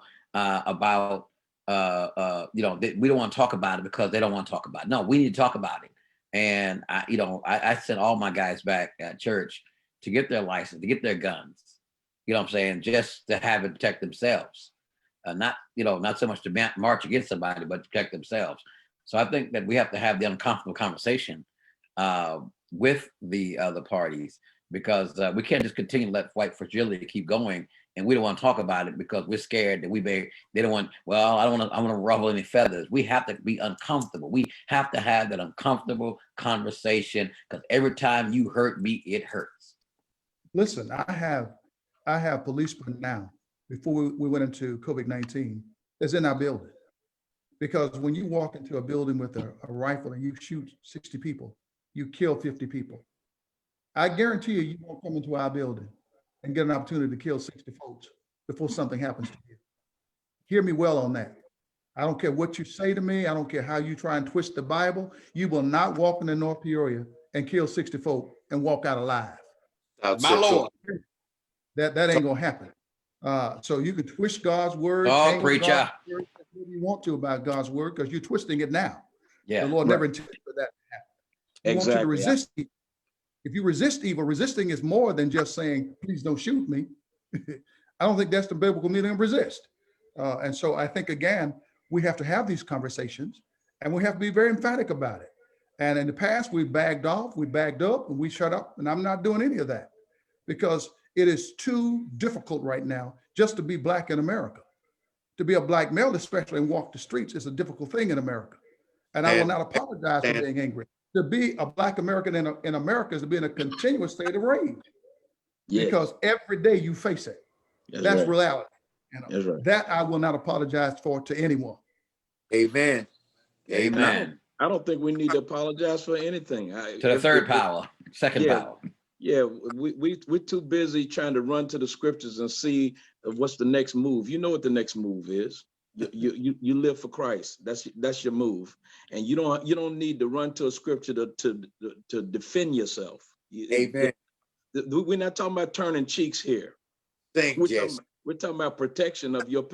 want to talk about it because they don't want to talk about it. No, we need to talk about it. And I sent all my guys back at church to get their license, to get their guns, what I'm saying, just to have it protect themselves. Not so much to march against somebody, but to protect themselves. So I think that we have to have the uncomfortable conversation with the other parties, because we can't just continue to let white fragility keep going, and we don't want to talk about it because we're scared that they don't want. Well, I don't want to ruffle any feathers. We have to be uncomfortable. We have to have that uncomfortable conversation, because every time you hurt me, it hurts. Listen, I have policemen now, before we went into COVID-19, that's in our building. Because when you walk into a building with a rifle and you shoot 60 people, you kill 50 people. I guarantee you won't come into our building and get an opportunity to kill 60 folks before something happens to you. Hear me well on that. I don't care what you say to me. I don't care how you try and twist the Bible. You will not walk into North Peoria and kill 60 folk and walk out alive. My Lord. That ain't gonna happen. So you can twist God's word. Oh, preacher. Word you want to about God's word, because you're twisting it now. Yeah. The Lord never intended for that to happen. He wants you to resist evil. If you resist evil, resisting is more than just saying, please don't shoot me. I don't think that's the biblical meaning of resist. And so I think, again, we have to have these conversations, and we have to be very emphatic about it. And in the past, we bagged off, we bagged up, and we shut up, and I'm not doing any of that, because it is too difficult right now just to be Black in America. To be a Black male, especially, and walk the streets, is a difficult thing in America. And I will not apologize for being angry. To be a Black American in America is to be in a continuous state of rage. Yes. Because every day you face it. That's right. Reality. That's right. That I will not apologize for to anyone. Amen. Amen. I don't think we need to apologize for anything. To the third power, second power. Yeah, we're too busy trying to run to the scriptures and see what's the next move. You know what the next move is. You live for Christ. That's your move, and you don't need to run to a scripture to defend yourself. Amen. We're not talking about turning cheeks here. We're talking about protection of your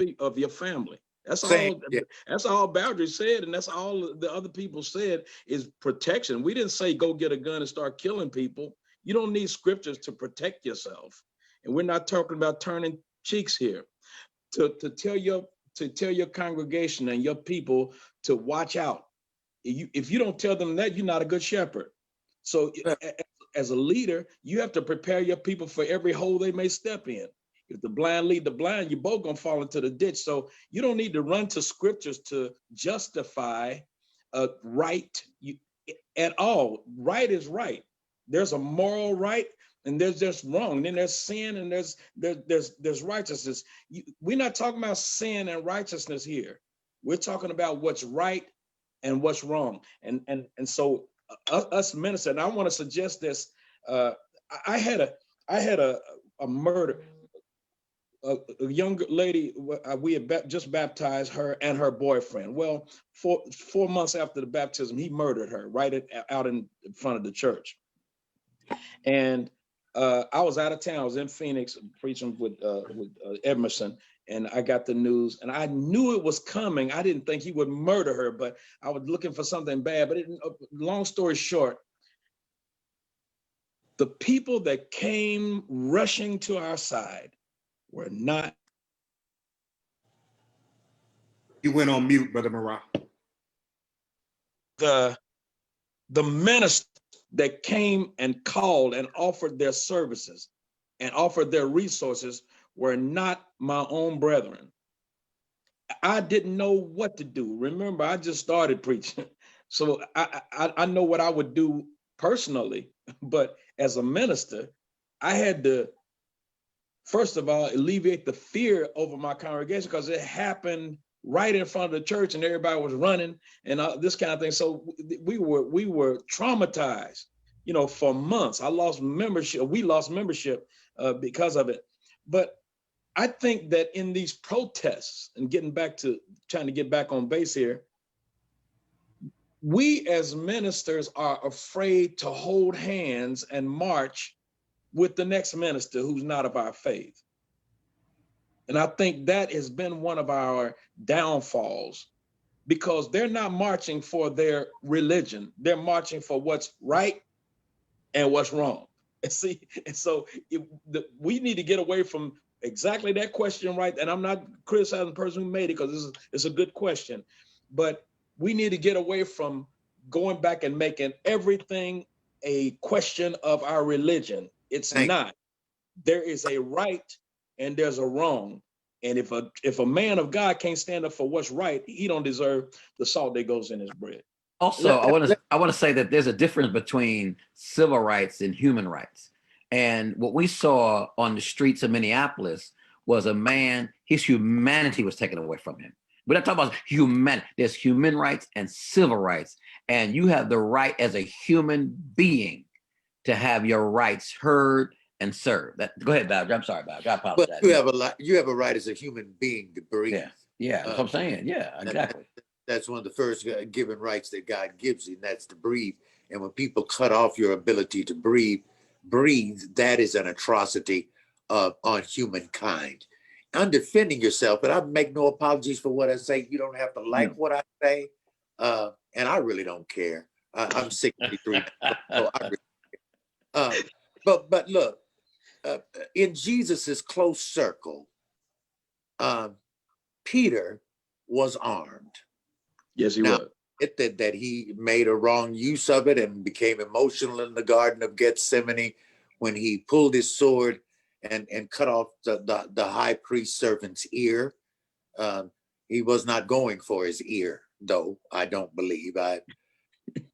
family. That's all. That's all Boundary said, and that's all the other people said is protection. We didn't say go get a gun and start killing people. You don't need scriptures to protect yourself, and we're not talking about turning cheeks here. To tell your congregation and your people to watch out. If you don't tell them that, you're not a good shepherd. So as a leader, you have to prepare your people for every hole they may step in. If the blind lead the blind, you're both gonna fall into the ditch. So you don't need to run to scriptures to justify right at all. Right is right. There's a moral right, and there's just wrong. Then there's sin, and there's righteousness. We're not talking about sin and righteousness here. We're talking about what's right and what's wrong. And so us ministers, and I want to suggest this. I had a murder. A young lady, we had just baptized her and her boyfriend. Well, 4 months after the baptism, he murdered her out in front of the church. And I was out of town. I was in Phoenix preaching with Emerson, and I got the news. And I knew it was coming. I didn't think he would murder her, but I was looking for something bad. But long story short, the people that came rushing to our side were not. You went on mute, Brother Marah. The ministers that came and called and offered their services and offered their resources were not my own brethren. I didn't know what to do. Remember, I just started preaching. So I know what I would do personally, but as a minister, I had to, first of all, alleviate the fear over my congregation, because it happened right in front of the church and everybody was running and this kind of thing. So we were traumatized, for months. We lost membership because of it. But I think that in these protests, and trying to get back on base here, we as ministers are afraid to hold hands and march with the next minister who's not of our faith. And I think that has been one of our downfalls, because they're not marching for their religion. They're marching for what's right and what's wrong. And so we need to get away from exactly that question, right? And I'm not criticizing the person who made it, because it's a good question. But we need to get away from going back and making everything a question of our religion. It's not. There is a right and there's a wrong. And if a man of God can't stand up for what's right, he don't deserve the salt that goes in his bread. Also, I want to say that there's a difference between civil rights and human rights. And what we saw on the streets of Minneapolis was a man, his humanity was taken away from him. We're not talking about humanity. There's human rights and civil rights. And you have the right as a human being to have your rights heard and served. Go ahead, Bob. I'm sorry, Bob. I apologize. But you have a right as a human being to breathe. Yeah, that's what I'm saying. Yeah, exactly. That's one of the first given rights that God gives you, and that's to breathe. And when people cut off your ability to breathe, that is an atrocity on humankind. I'm defending yourself, but I make no apologies for what I say. You don't have to like what I say, and I really don't care. I'm 63, so I really care. But look, in Jesus's close circle, Peter was armed. Yes, he was. That he made a wrong use of it and became emotional in the Garden of Gethsemane when he pulled his sword and cut off the high priest servant's ear. He was not going for his ear, though, I don't believe. I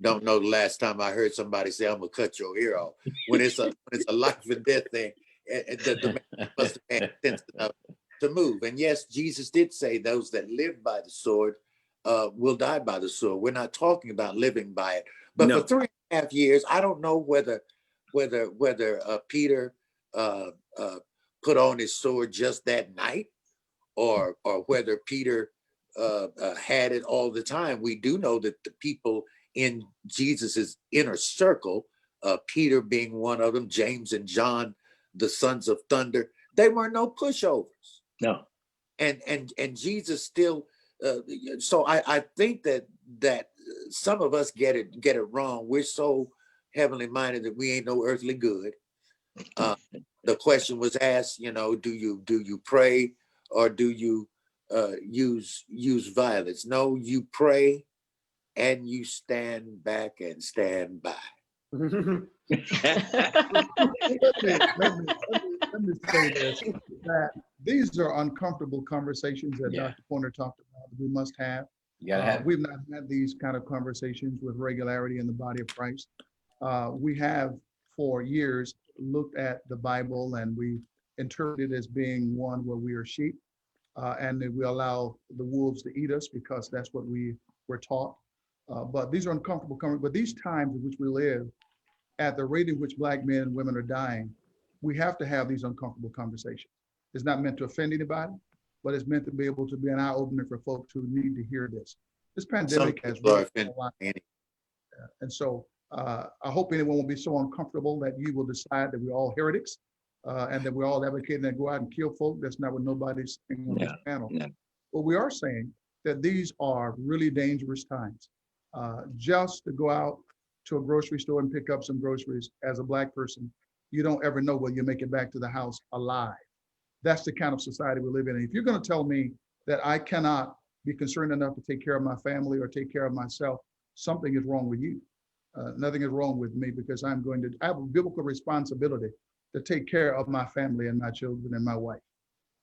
don't know the last time I heard somebody say, "I'm gonna cut your ear off." When it's a life and death thing, the man must have had sense enough to move. And yes, Jesus did say those that live by the sword will die by the sword. We're not talking about living by it. But for 3.5 years, I don't know whether Peter put on his sword just that night, or whether Peter had it all the time. We do know that the people in Jesus's inner circle, Peter being one of them, James and John, the sons of thunder, they were no pushovers. No. And Jesus still. So I think that some of us get it wrong. We're so heavenly minded that we ain't no earthly good. The question was asked, do you pray or do you use violence? No, you pray and you stand back and stand by. Let me say this, that these are uncomfortable conversations that Dr. Pointer talked about that we must have. We've not had these kind of conversations with regularity in the body of Christ. We have for years looked at the Bible and we interpret it as being one where we are sheep. and that we allow the wolves to eat us because that's what we were taught. But these are uncomfortable. But these times in which we live, at the rate in which Black men and women are dying, we have to have these uncomfortable conversations. It's not meant to offend anybody, but it's meant to be able to be an eye opener for folks who need to hear this. This Some pandemic has people are really offended. a lot. And so I hope anyone will be so uncomfortable that you will decide that we're all heretics and that we're all advocating that go out and kill folk. That's not what nobody's saying on this panel. No. But we are saying that these are really dangerous times. Just to go out to a grocery store and pick up some groceries as a Black person, you don't ever know whether you make it back to the house alive. That's the kind of society we live in. And if you're going to tell me that I cannot be concerned enough to take care of my family or take care of myself, something is wrong with you. Nothing is wrong with me because I have a biblical responsibility to take care of my family and my children and my wife.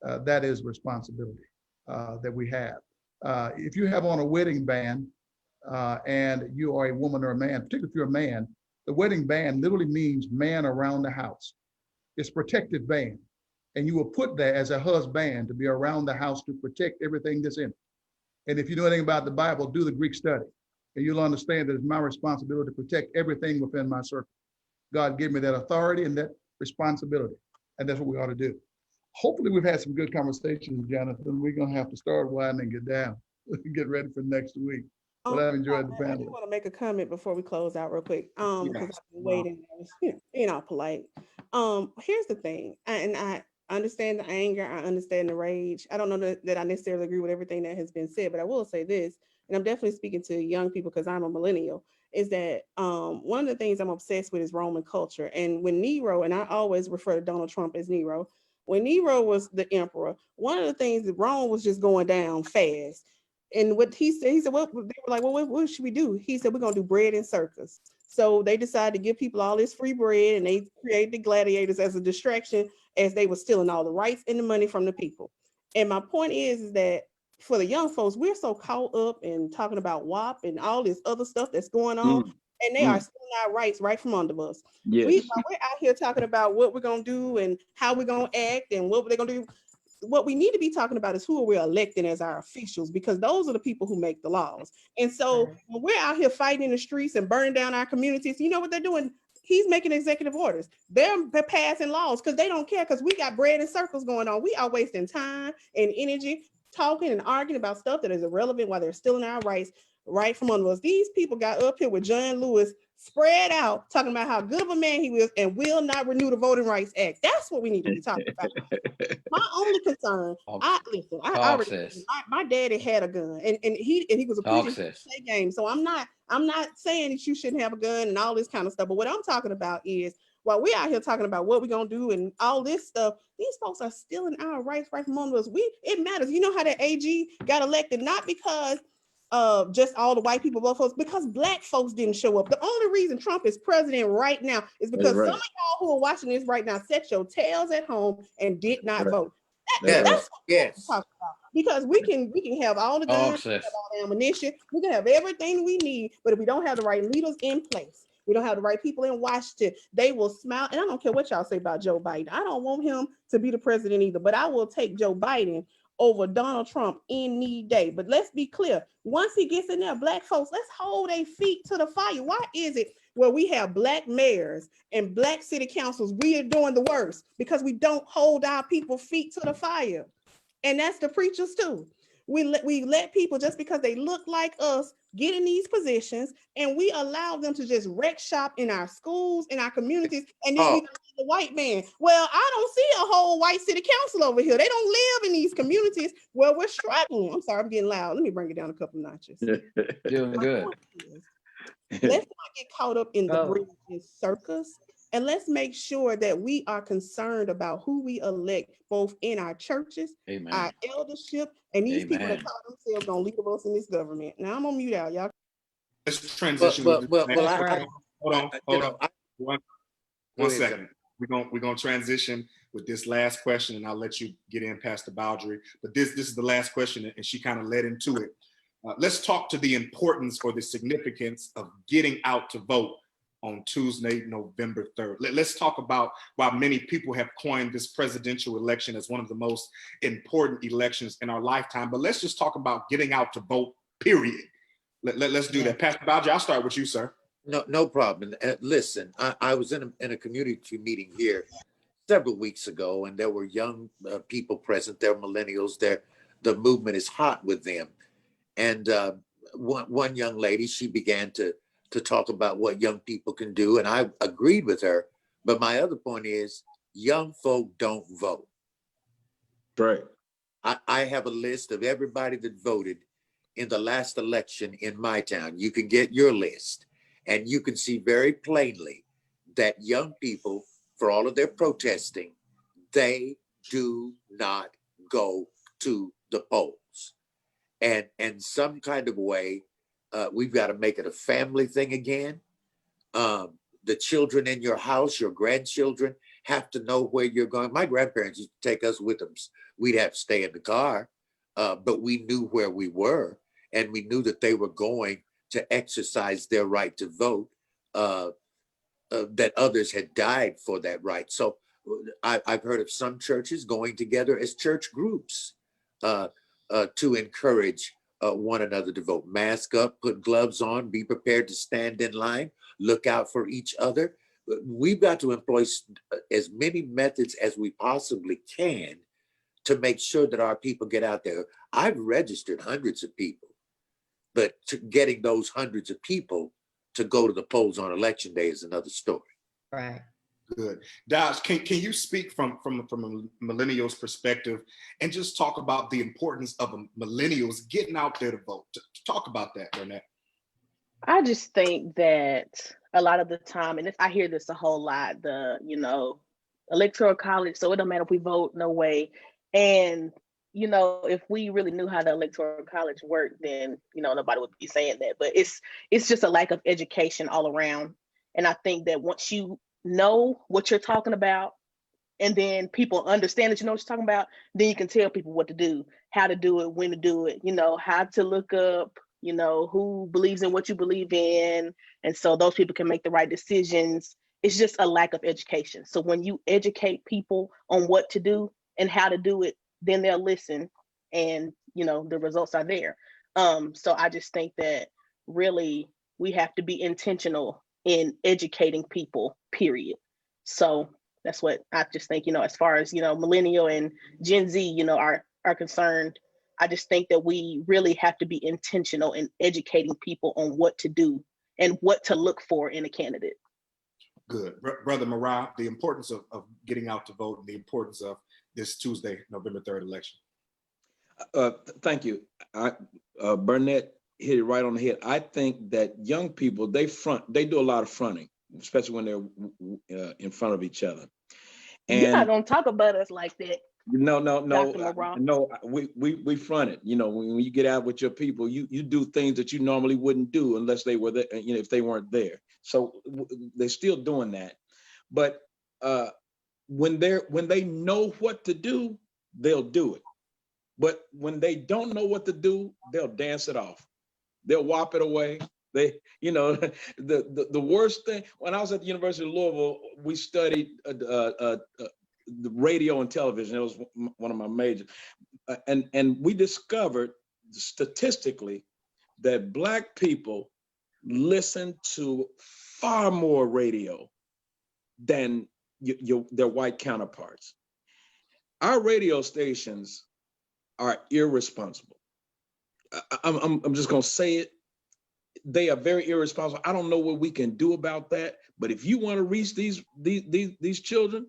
That is responsibility that we have. If you have on a wedding band and you are a woman or a man, particularly if you're a man, the wedding band literally means man around the house. It's protective band. And you will put that as a husband to be around the house to protect everything that's in it. And if you know anything about the Bible, do the Greek study. And you'll understand that it's my responsibility to protect everything within my circle. God gave me that authority and that responsibility. And that's what we ought to do. Hopefully we've had some good conversations, Jonathan. We're going to have to start winding it down. Get ready for next week. But I've enjoyed the I panel. do want to make a comment before we close out real quick. Because I've been waiting, being all polite. Here's the thing, and I understand the anger, I understand the rage. I don't know that I necessarily agree with everything that has been said, but I will say this, and I'm definitely speaking to young people because I'm a millennial, is that one of the things I'm obsessed with is Roman culture. And when Nero, and I always refer to Donald Trump as Nero, when Nero was the emperor, one of the things that Rome was just going down fast. And what he said, well, they were like, well, what should we do? He said, we're going to do bread and circus. So they decided to give people all this free bread, and they created the gladiators as a distraction as they were stealing all the rights and the money from the people. And my point is that for the young folks, we're so caught up in talking about WAP and all this other stuff that's going on, and they are stealing our rights right from under us. Yes. We're out here talking about what we're going to do and how we're going to act and what they're going to do. What we need to be talking about is who are we electing as our officials, because those are the people who make the laws. And so when we're out here fighting in the streets and burning down our communities, you know what they're doing? He's making executive orders. They're passing laws because they don't care, because we got bread and circles going on. We are wasting time and energy talking and arguing about stuff that is irrelevant while they're stealing our rights right from under us. These people got up here with John Lewis spread out talking about how good of a man he was and will not renew the Voting Rights Act. That's what we need to be talking about. My only concern, my daddy had a gun and he was a preacher game. So I'm not saying that you shouldn't have a gun and all this kind of stuff. But what I'm talking about is while we're out here talking about what we're gonna do and all this stuff, these folks are stealing our rights right from under us. It matters. You know how that AG got elected, not because just all the white people vote for us, because Black folks didn't show up. The only reason Trump is president right now is because some of y'all who are watching this right now set your tails at home and did not vote. That's what we're talking about. Because we can have all the guns, we can have all the ammunition, we can have everything we need, but if we don't have the right leaders in place, we don't have the right people in Washington, they will smile. And I don't care what y'all say about Joe Biden. I don't want him to be the president either, but I will take Joe Biden over Donald Trump any day. But let's be clear, once he gets in there, Black folks, let's hold their feet to the fire. Why is it where we have Black mayors and Black city councils, we are doing the worst? Because we don't hold our people's feet to the fire. And that's the preachers too. We let people, just because they look like us, get in these positions, and we allow them to just wreck shop in our schools, in our communities, and then we the white man. Well, I don't see a whole white city council over here. They don't live in these communities where we're struggling. I'm sorry, I'm getting loud. Let me bring it down a couple notches. Doing good. Let's not get caught up in the breed and circus. And let's make sure that we are concerned about who we elect, both in our churches, our eldership, and these people that call themselves gonna lead us in this government. Now I'm gonna mute out, y'all. Let's transition. Hold on. One second. We're gonna transition with this last question, and I'll let you get in past the boundary. But this is the last question, and she kind of led into it. Let's talk to the importance or the significance of getting out to vote on Tuesday, November 3rd. Let's talk about why many people have coined this presidential election as one of the most important elections in our lifetime. But let's just talk about getting out to vote, period. Let's do that. Pastor Bowdry, I'll start with you, sir. No problem. Listen, I was in a community meeting here several weeks ago, and there were young people present. They're millennials. The movement is hot with them. And one young lady, she began to talk about what young people can do, and I agreed with her. But my other point is, young folk don't vote. Right. I have a list of everybody that voted in the last election in my town. You can get your list, and you can see very plainly that young people, for all of their protesting, they do not go to the polls. And in some kind of way, we've got to make it a family thing again. The children in your house, your grandchildren, have to know where you're going. My grandparents used to take us with them. We'd have to stay in the car, but we knew where we were, and we knew that they were going to exercise their right to vote, that others had died for that right. So I've heard of some churches going together as church groups to encourage one another to vote. Mask up, put gloves on, be prepared to stand in line, look out for each other. We've got to employ as many methods as we possibly can to make sure that our people get out there. I've registered hundreds of people, but getting those hundreds of people to go to the polls on election day is another story. Right. Good. Dodge, can you speak from a millennial's perspective and just talk about the importance of millennials getting out there to vote? Talk about that, Burnett. I just think that a lot of the time, and I hear this a whole lot, electoral college, so it don't matter if we vote, no way. And, if we really knew how the electoral college worked, then, nobody would be saying that. But it's just a lack of education all around. And I think that once you know what you're talking about, and then people understand that you know what you're talking about, then you can tell people what to do, how to do it, when to do it, how to look up, who believes in what you believe in. And so those people can make the right decisions. It's just a lack of education. So when you educate people on what to do and how to do it, then they'll listen, and, the results are there. So I just think that really we have to be intentional in educating people, period. So that's what I just think, as far as, millennial and Gen Z, are concerned. I just think that we really have to be intentional in educating people on what to do and what to look for in a candidate. Good. Brother Marah, the importance of getting out to vote and the importance of this Tuesday, November 3rd election. Thank you. Burnett hit it right on the head. I think that young people, they do a lot of fronting, especially when they're in front of each other. And you're not gonna talk about us like that. No. We front it. When you get out with your people, you do things that you normally wouldn't do unless they were there, if they weren't there. So they're still doing that. But when they know what to do, they'll do it. But when they don't know what to do, they'll dance it off. They'll whop it away. The worst thing, when I was at the University of Louisville, we studied the radio and television. It was one of my majors. And we discovered statistically that Black people listen to far more radio than their white counterparts. Our radio stations are irresponsible. I'm just gonna say it. They are very irresponsible. I don't know what we can do about that. But if you want to reach these children,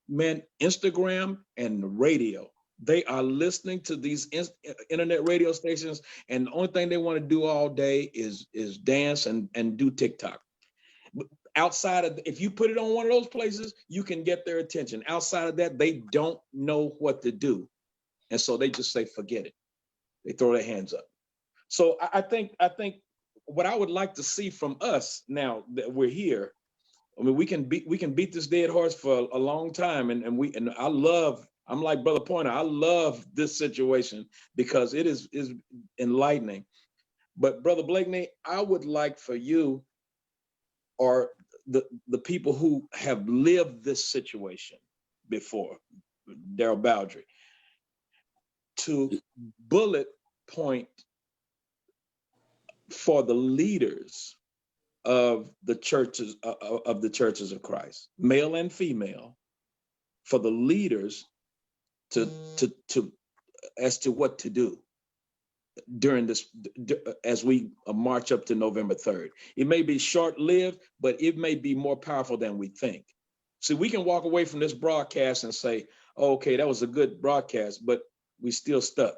man, Instagram and the radio, they are listening to these internet radio stations, and the only thing they want to do all day is dance and do TikTok. Outside of, if you put it on one of those places, you can get their attention. Outside of that, they don't know what to do. And so they just say, forget it. They throw their hands up. So I think what I would like to see from us now that we're here, I mean, we can beat this dead horse for a long time. And I'm like Brother Pointer, I love this situation because it is enlightening. But Brother Blakney, I would like for you or the people who have lived this situation before, Daryl Bowdry, to bullet point for the leaders of the churches of Christ, male and female, for the leaders to as to what to do during this, as we march up to November 3rd. It may be short-lived, but it may be more powerful than we think. See, we can walk away from this broadcast and say, oh, okay, that was a good broadcast, but we still stuck.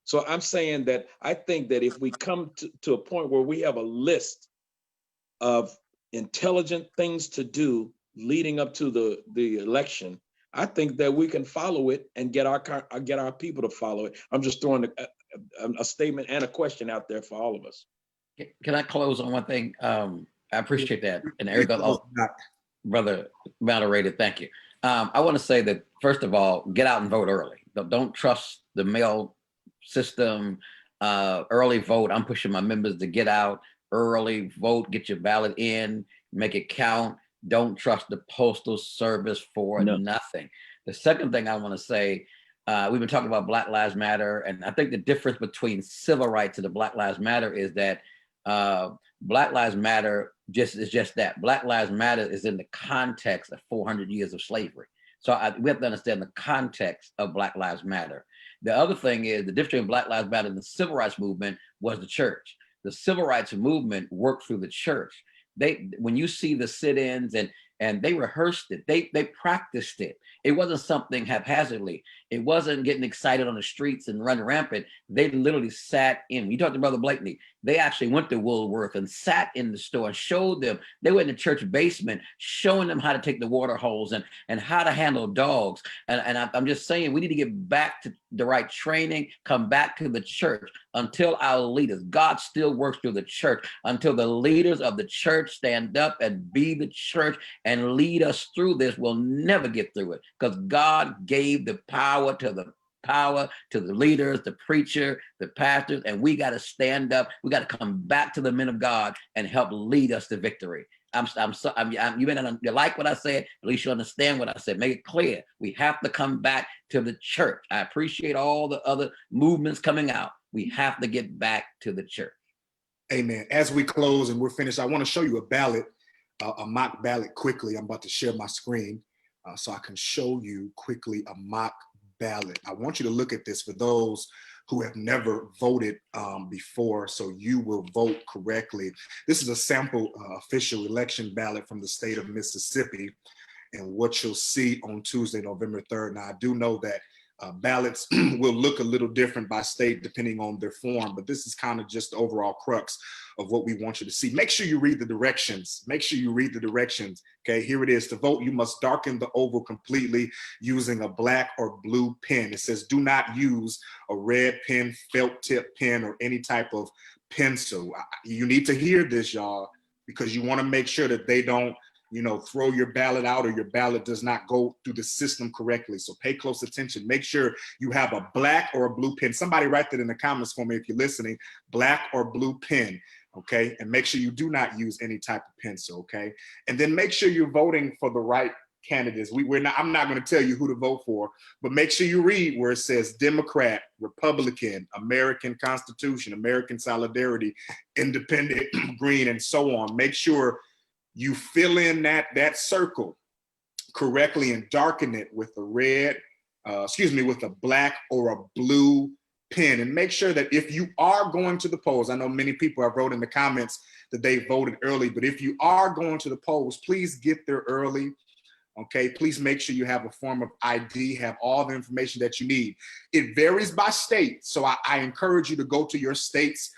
So I'm saying that I think that if we come to a point where we have a list of intelligent things to do leading up to the election, I think that we can follow it and get our people to follow it. I'm just throwing a statement and a question out there for all of us. Can I close on one thing? I appreciate that. And Eric, brother moderator, thank you. I want to say that, first of all, get out and vote early. Don't trust the mail system. Early vote. I'm pushing my members to get out early, vote, get your ballot in, make it count. Don't trust the postal service for nothing. The second thing I want to say, we've been talking about Black Lives Matter, and I think the difference between civil rights and the Black Lives Matter is that Black Lives Matter is just that. Black Lives Matter is in the context of 400 years of slavery. So we have to understand the context of Black Lives Matter. The other thing is the difference between Black Lives Matter and the civil rights movement was the church. The civil rights movement worked through the church. When you see the sit-ins and they rehearsed it, they practiced it. It wasn't something haphazardly. It wasn't getting excited on the streets and running rampant. They literally sat in. You talked to Brother Blakney. They actually went to Woolworth and sat in the store and showed them. They went in the church basement, showing them how to take the water hose and how to handle dogs. And I'm just saying, we need to get back to the right training, come back to the church until our leaders, God still works through the church, until the leaders of the church stand up and be the church and lead us through this. We'll never get through it because God gave the power to the leaders, the preacher, the pastors, and we got to stand up. We got to come back to the men of God and help lead us to victory. You may not like what I said, at least you understand what I said. Make it clear. We have to come back to the church. I appreciate all the other movements coming out. We have to get back to the church. Amen. As we close and we're finished, I want to show you a ballot, a mock ballot quickly. I'm about to share my screen so I can show you quickly a mock ballot. I want you to look at this for those who have never voted before, so you will vote correctly. This is a sample official election ballot from the state of Mississippi, and what you'll see on Tuesday, November 3rd. Now, I do know that ballots will look a little different by state depending on their form, but this is kind of just the overall crux of what we want you to see. Make sure you read the directions. Make sure you read the directions. Okay, here it is. To vote, you must darken the oval completely using a black or blue pen. It says do not use a red pen, felt tip pen, or any type of pencil. You need to hear this, y'all, because you want to make sure that they don't throw your ballot out or your ballot does not go through the system correctly. So pay close attention. Make sure you have a black or a blue pen. Somebody write that in the comments for me if you're listening, black or blue pen, okay? And make sure you do not use any type of pencil, okay? And then make sure you're voting for the right candidates. I'm not going to tell you who to vote for, but make sure you read where it says Democrat, Republican, American Constitution, American Solidarity, Independent, Green, and so on. Make sure you fill in that circle correctly and darken it with with a black or a blue pen. And make sure that if you are going to the polls, I know many people have wrote in the comments that they voted early, but if you are going to the polls, please get there early. Okay, please make sure you have a form of ID, have all the information that you need. It varies by state, so I encourage you to go to your state's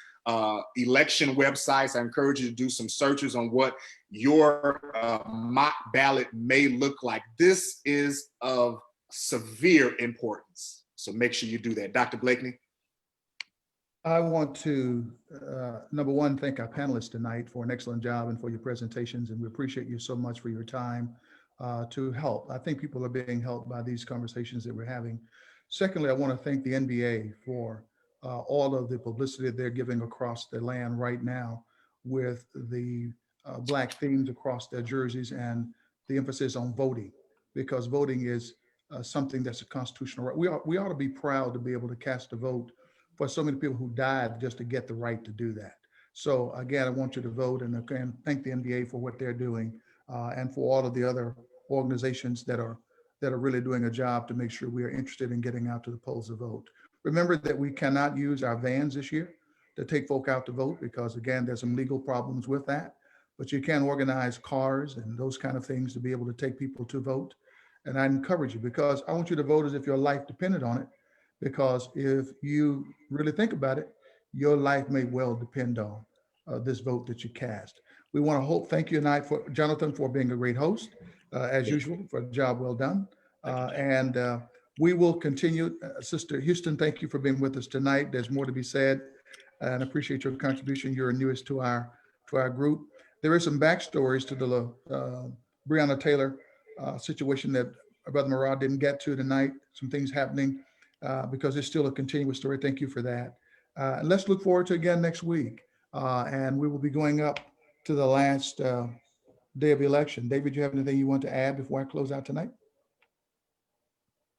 election websites. I encourage you to do some searches on what your mock ballot may look like. This is of severe importance, so make sure you do that. Dr. Blakney? I want to, number one, thank our panelists tonight for an excellent job and for your presentations, and we appreciate you so much for your time to help. I think people are being helped by these conversations that we're having. Secondly, I want to thank the NBA for all of the publicity they're giving across the land right now with the Black themes across their jerseys, and the emphasis on voting, because voting is something that's a constitutional right. We ought to be proud to be able to cast a vote for so many people who died just to get the right to do that. So again, I want you to vote, and again, thank the NBA for what they're doing, and for all of the other organizations that are really doing a job to make sure we are interested in getting out to the polls to vote. Remember that we cannot use our vans this year to take folk out to vote, because again, there's some legal problems with that, but you can organize cars and those kind of things to be able to take people to vote. And I encourage you, because I want you to vote as if your life depended on it, because if you really think about it, your life may well depend on this vote that you cast. We want to thank you tonight for Jonathan for being a great host, as usual, for a job well done. And we will continue. Sister Houston, thank you for being with us tonight. There's more to be said, and I appreciate your contribution. You're newest to our group. There is some backstories to the Breonna Taylor situation that Brother Murad didn't get to tonight. Some things happening because it's still a continuous story. Thank you for that. And let's look forward to again next week. And we will be going up to the last day of election. David, do you have anything you want to add before I close out tonight?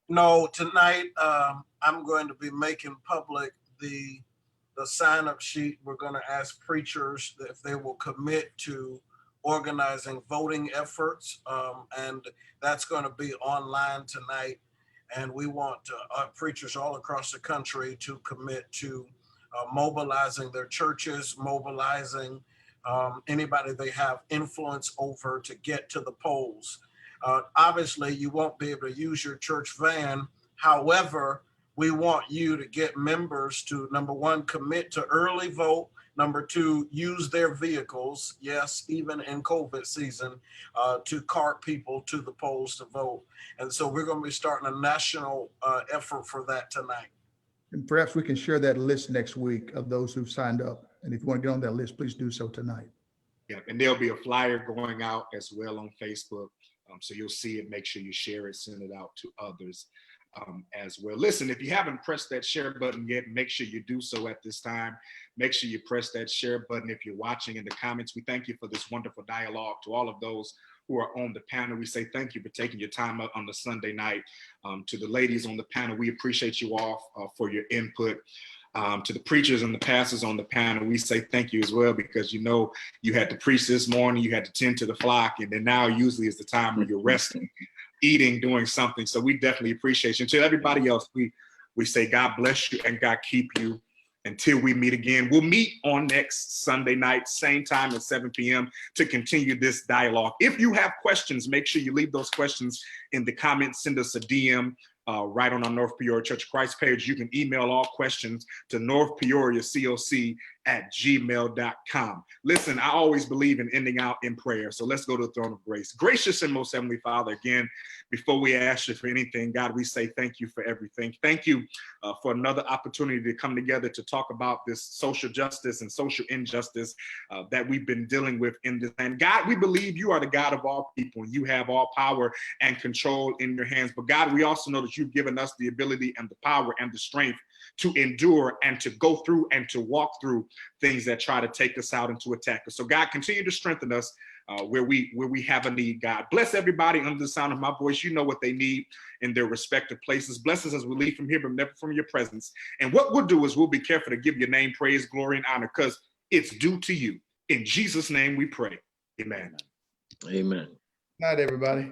No, tonight I'm going to be making public the sign-up sheet. We're going to ask preachers if they will commit to organizing voting efforts, and that's going to be online tonight. And we want preachers all across the country to commit to mobilizing their churches, mobilizing anybody they have influence over to get to the polls. Obviously, you won't be able to use your church van. However, we want you to get members to, number one, commit to early vote. Number two, use their vehicles, yes, even in COVID season, to cart people to the polls to vote. And so we're going to be starting a national effort for that tonight. And perhaps we can share that list next week of those who've signed up. And if you want to get on that list, please do so tonight. Yeah, and there'll be a flyer going out as well on Facebook. So you'll see it, make sure you share it, send it out to others as well. Listen, if you haven't pressed that share button yet, make sure you do so at this time. Make sure you press that share button. If you're watching in the comments, we thank you for this wonderful dialogue. To all of those who are on the panel, we say thank you for taking your time out on the Sunday night. To the ladies on the panel, we appreciate you all for your input. To the preachers and the pastors on the panel, we say thank you as well, because you know you had to preach this morning, you had to tend to the flock, and then now usually is the time when you're resting, eating, doing something. So we definitely appreciate you. And to everybody else, we say God bless you and God keep you until we meet again. We'll meet on next Sunday night, same time at 7 p.m. to continue this dialogue. If you have questions, make sure you leave those questions in the comments. Send us a DM. Right on our North Peoria Church of Christ page. You can email all questions to northpeoriacoc@gmail.com. Listen, I always believe in ending out in prayer. So let's go to the throne of grace. Gracious and most heavenly Father, again, before we ask you for anything, God, we say thank you for everything. Thank you for another opportunity to come together to talk about this social justice and social injustice that we've been dealing with in this land. God, we believe you are the God of all people, and you have all power and control in your hands. But God, we also know that you've given us the ability and the power and the strength to endure and to go through and to walk through things that try to take us out and to attack us. So God, continue to strengthen us where we have a need. God, bless everybody under the sound of my voice. You know what they need in their respective places. Bless us as we leave from here, but never from your presence. And what we'll do is we'll be careful to give your name praise, glory, and honor, because it's due to you. In Jesus' name we pray. Amen. Amen. Good night, everybody.